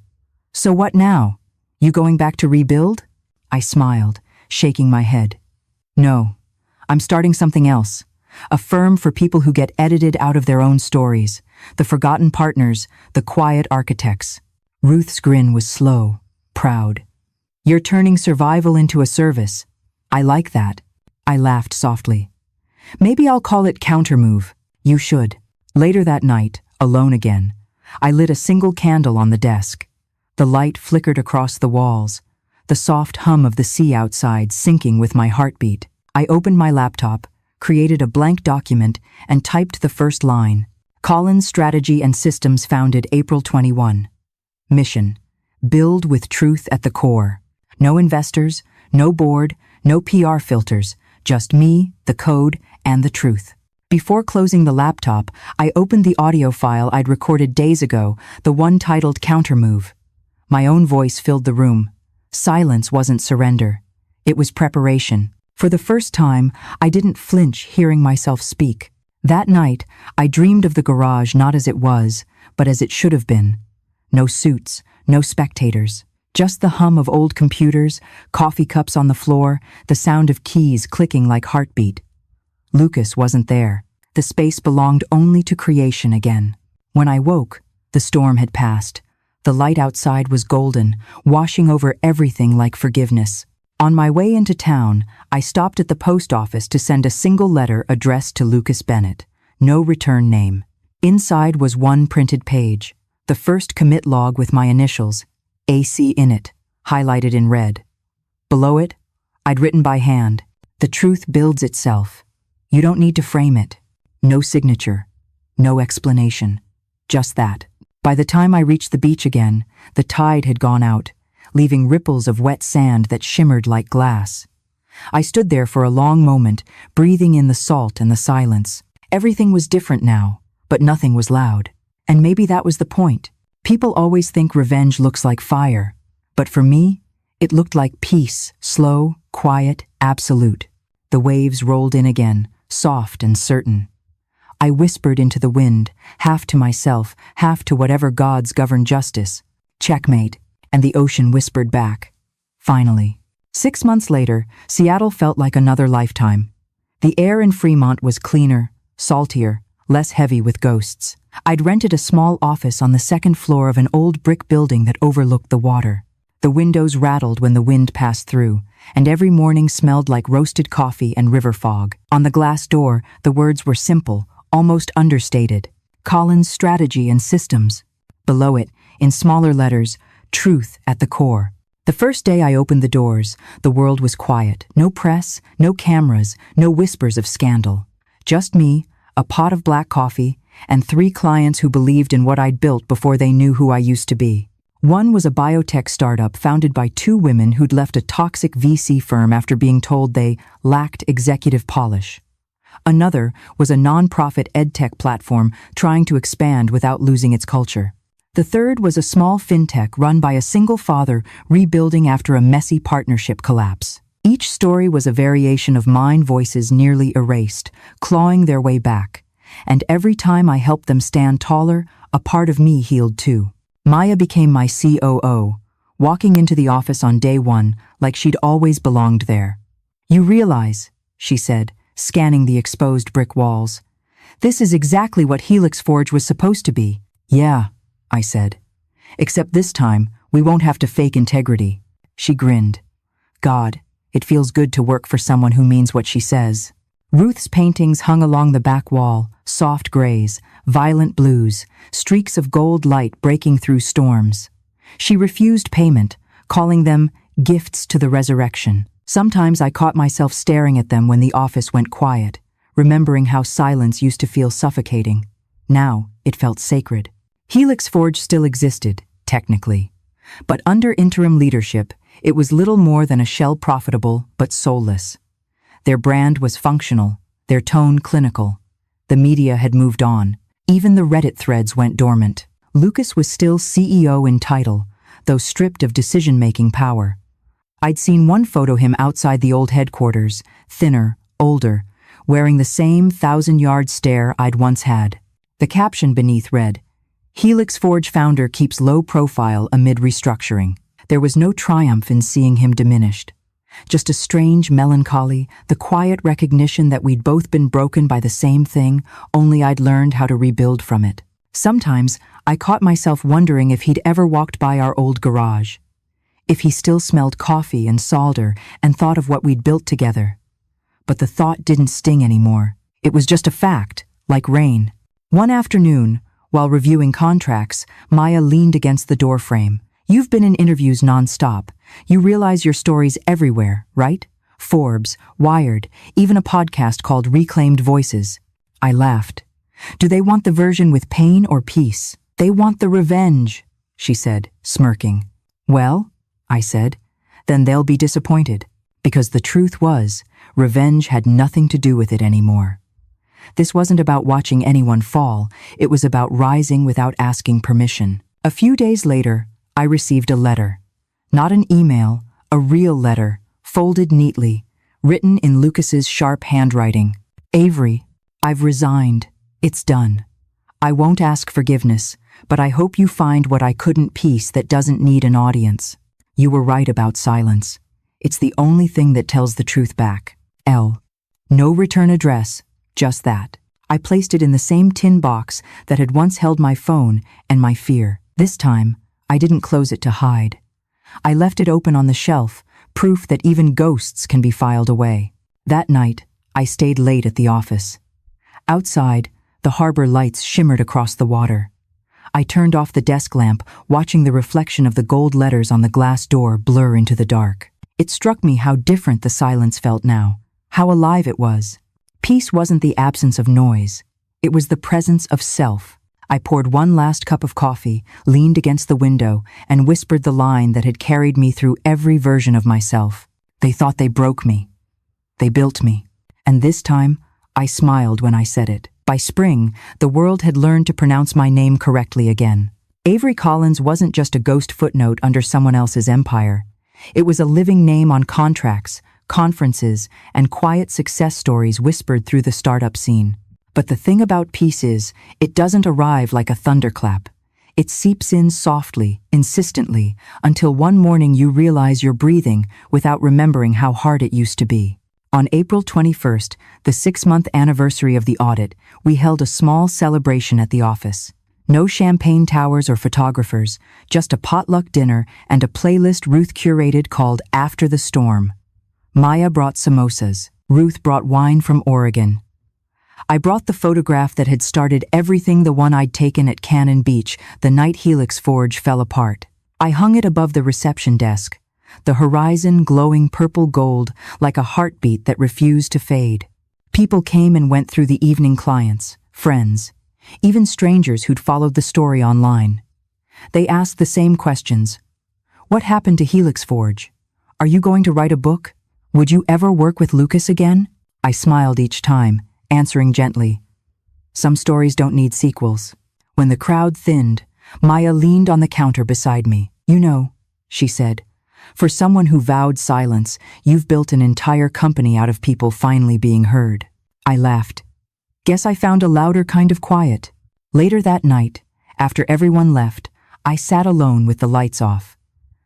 "So what now? You going back to rebuild?" I smiled, shaking my head. "No, I'm starting something else. A firm for people who get edited out of their own stories, the forgotten partners, the quiet architects." Ruth's grin was slow, proud. "You're turning survival into a service. I like that." I laughed softly. "Maybe I'll call it Countermove." "You should." Later that night, alone again, I lit a single candle on the desk. The light flickered across the walls, the soft hum of the sea outside syncing with my heartbeat. I opened my laptop, created a blank document, and typed the first line. Collins Strategy and Systems, founded April 21. Mission: build with truth at the core. No investors, no board, no PR filters, just me, the code, and the truth. Before closing the laptop, I opened the audio file I'd recorded days ago, the one titled Countermove. My own voice filled the room. Silence wasn't surrender. It was preparation. For the first time, I didn't flinch hearing myself speak. That night, I dreamed of the garage not as it was, but as it should have been. No suits, no spectators. Just the hum of old computers, coffee cups on the floor, the sound of keys clicking like heartbeat. Lucas wasn't there. The space belonged only to creation again. When I woke, the storm had passed. The light outside was golden, washing over everything like forgiveness. On my way into town, I stopped at the post office to send a single letter addressed to Lucas Bennett. No return name. Inside was one printed page, the first commit log with my initials, AC in it, highlighted in red. Below it, I'd written by hand, "The truth builds itself. You don't need to frame it." No signature, no explanation, just that. By the time I reached the beach again, the tide had gone out, leaving ripples of wet sand that shimmered like glass. I stood there for a long moment, breathing in the salt and the silence. Everything was different now, but nothing was loud. And maybe that was the point. People always think revenge looks like fire, but for me, It looked like peace, slow, quiet, absolute. The waves rolled in again, soft and certain. I whispered into the wind, half to myself, half to whatever gods govern justice. Checkmate. And the ocean whispered back. Finally. 6 months later, Seattle felt like another lifetime. The air in Fremont was cleaner, saltier, less heavy with ghosts. I'd rented a small office on the second floor of an old brick building that overlooked the water. The windows rattled when the wind passed through, and every morning smelled like roasted coffee and river fog. On the glass door, the words were simple, almost understated. Collins' Strategy and Systems. Below it, in smaller letters, Truth at the Core. The first day I opened the doors, the world was quiet. No press, no cameras, no whispers of scandal. Just me, a pot of black coffee, and 3 clients who believed in what I'd built before they knew who I used to be. One was a biotech startup founded by 2 women who'd left a toxic VC firm after being told they lacked executive polish. Another was a non-profit edtech platform trying to expand without losing its culture. The third was a small fintech run by a single father rebuilding after a messy partnership collapse. Each story was a variation of mine, voices nearly erased, clawing their way back. And every time I helped them stand taller, a part of me healed too. Maya became my COO, walking into the office on day 1 like she'd always belonged there. "You realize," she said, scanning the exposed brick walls, "this is exactly what HelixForge was supposed to be." "Yeah," I said. "Except this time, we won't have to fake integrity." She grinned. "God, it feels good to work for someone who means what she says." Ruth's paintings hung along the back wall, soft grays, violent blues, streaks of gold light breaking through storms. She refused payment, calling them gifts to the resurrection. Sometimes I caught myself staring at them when the office went quiet, remembering how silence used to feel suffocating. Now it felt sacred. HelixForge still existed, technically. But under interim leadership, it was little more than a shell, profitable but soulless. Their brand was functional, their tone clinical. The media had moved on. Even the Reddit threads went dormant. Lucas was still CEO in title, though stripped of decision-making power. I'd seen one photo him outside the old headquarters, thinner, older, wearing the same 1,000-yard stare I'd once had. The caption beneath read, "HelixForge founder keeps low profile amid restructuring." There was no triumph in seeing him diminished. Just a strange melancholy, the quiet recognition that we'd both been broken by the same thing, only I'd learned how to rebuild from it. Sometimes I caught myself wondering if he'd ever walked by our old garage. If he still smelled coffee and solder and thought of what we'd built together. But the thought didn't sting anymore. It was just a fact, like rain. One afternoon, while reviewing contracts, Maya leaned against the doorframe. "You've been in interviews nonstop. You realize your story's everywhere, right? Forbes, Wired, even a podcast called Reclaimed Voices." I laughed. "Do they want the version with pain or peace? They want the revenge," she said, smirking. "Well," I said, "then they'll be disappointed." Because the truth was, revenge had nothing to do with it anymore. This wasn't about watching anyone fall, it was about rising without asking permission. A few days later, I received a letter. Not an email, a real letter, folded neatly, written in Lucas's sharp handwriting. "Avery, I've resigned. It's done. I won't ask forgiveness, but I hope you find what I couldn't piece that doesn't need an audience. You were right about silence. It's the only thing that tells the truth back. L. No return address, just that." I placed it in the same tin box that had once held my phone and my fear. This time, I didn't close it to hide. I left it open on the shelf, proof that even ghosts can be filed away. That night, I stayed late at the office. Outside, the harbor lights shimmered across the water. I turned off the desk lamp, watching the reflection of the gold letters on the glass door blur into the dark. It struck me how different the silence felt now, how alive it was. Peace wasn't the absence of noise. It was the presence of self. I poured one last cup of coffee, leaned against the window, and whispered the line that had carried me through every version of myself. They thought they broke me. They built me. And this time, I smiled when I said it. By spring, the world had learned to pronounce my name correctly again. Avery Collins wasn't just a ghost footnote under someone else's empire. It was a living name on contracts, conferences, and quiet success stories whispered through the startup scene. But the thing about peace is, it doesn't arrive like a thunderclap. It seeps in softly, insistently, until one morning you realize you're breathing without remembering how hard it used to be. On April 21st, the 6-month anniversary of the audit, we held a small celebration at the office. No champagne towers or photographers, just a potluck dinner and a playlist Ruth curated called After the Storm. Maya brought samosas. Ruth brought wine from Oregon. I brought the photograph that had started everything, the one I'd taken at Cannon Beach the night HelixForge fell apart. I hung it above the reception desk, the horizon glowing purple gold like a heartbeat that refused to fade. People came and went through the evening, clients, friends, even strangers who'd followed the story online. They asked the same questions. What happened to HelixForge? Are you going to write a book? Would you ever work with Lucas again? I smiled each time, answering gently. Some stories don't need sequels. When the crowd thinned, Maya leaned on the counter beside me. You know, she said, for someone who vowed silence, you've built an entire company out of people finally being heard. I laughed. Guess I found a louder kind of quiet. Later that night, after everyone left, I sat alone with the lights off.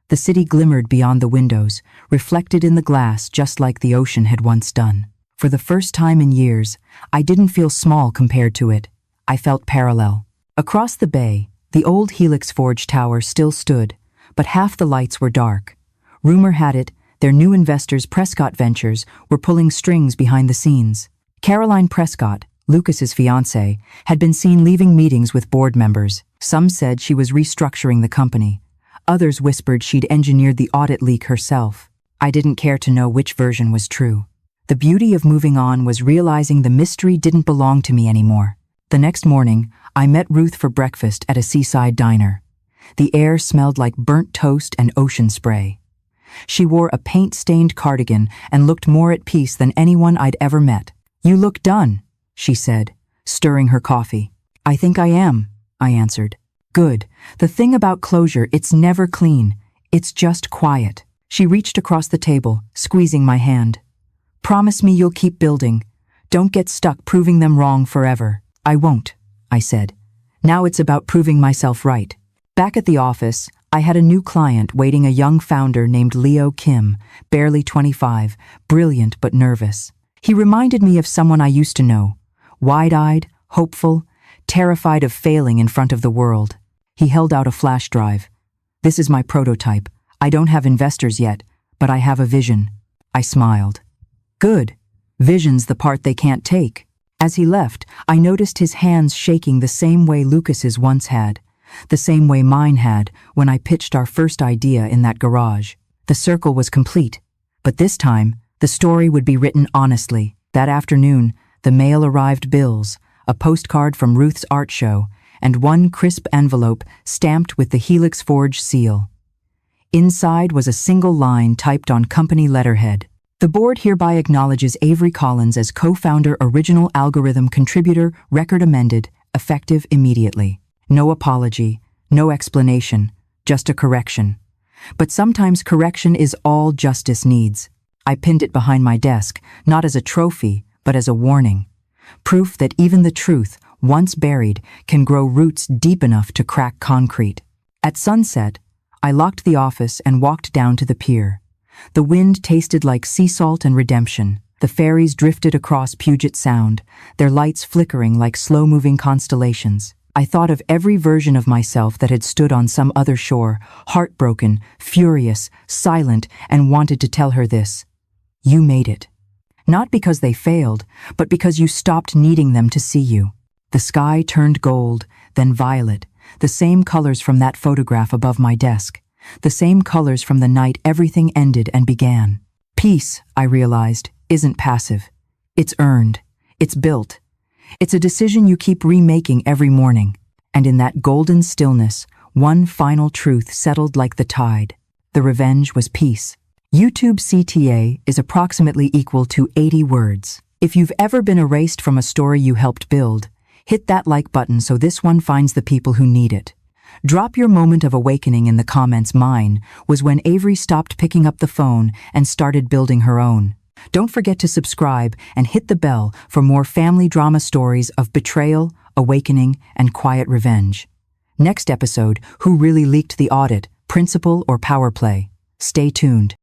The city glimmered beyond the windows, reflected in the glass just like the ocean had once done. For the first time in years, I didn't feel small compared to it. I felt parallel. Across the bay, the old HelixForge tower still stood, but half the lights were dark. Rumor had it, their new investors, Prescott Ventures, were pulling strings behind the scenes. Caroline Prescott, Lucas's fiancée, had been seen leaving meetings with board members. Some said she was restructuring the company. Others whispered she'd engineered the audit leak herself. I didn't care to know which version was true. The beauty of moving on was realizing the mystery didn't belong to me anymore. The next morning, I met Ruth for breakfast at a seaside diner. The air smelled like burnt toast and ocean spray. She wore a paint-stained cardigan and looked more at peace than anyone I'd ever met. You look done, she said, stirring her coffee. I think I am, I answered. Good. The thing about closure, it's never clean. It's just quiet. She reached across the table, squeezing my hand. Promise me you'll keep building. Don't get stuck proving them wrong forever. I won't, I said. Now it's about proving myself right. Back at the office, I had a new client waiting, a young founder named Leo Kim, barely 25, brilliant but nervous. He reminded me of someone I used to know, wide-eyed, hopeful, terrified of failing in front of the world. He held out a flash drive. This is my prototype. I don't have investors yet, but I have a vision. I smiled. Good. Vision's the part they can't take. As he left, I noticed his hands shaking the same way Lucas's once had, the same way mine had when I pitched our first idea in that garage. The circle was complete, but this time, the story would be written honestly. That afternoon, the mail arrived: bills, a postcard from Ruth's art show, and one crisp envelope stamped with the HelixForge seal. Inside was a single line typed on company letterhead. The board hereby acknowledges Avery Collins as co-founder, original algorithm contributor, record amended, effective immediately. No apology, no explanation, just a correction. But sometimes correction is all justice needs. I pinned it behind my desk, not as a trophy, but as a warning. Proof that even the truth, once buried, can grow roots deep enough to crack concrete. At sunset, I locked the office and walked down to the pier. The wind tasted like sea salt and redemption. The ferries drifted across Puget Sound, their lights flickering like slow-moving constellations. I thought of every version of myself that had stood on some other shore, heartbroken, furious, silent, and wanted to tell her this. You made it. Not because they failed, but because you stopped needing them to see you. The sky turned gold, then violet, the same colors from that photograph above my desk, the same colors from the night everything ended and began. Peace, I realized, isn't passive. It's earned. It's built. It's a decision you keep remaking every morning. And in that golden stillness, one final truth settled like the tide. The revenge was peace. YouTube CTA is approximately equal to 80 words. If you've ever been erased from a story you helped build, hit that like button so this one finds the people who need it. Drop your moment of awakening in the comments. Mine was when Avery stopped picking up the phone and started building her own. Don't forget to subscribe and hit the bell for more family drama stories of betrayal, awakening, and quiet revenge. Next episode, who really leaked the audit, principal or power play? Stay tuned.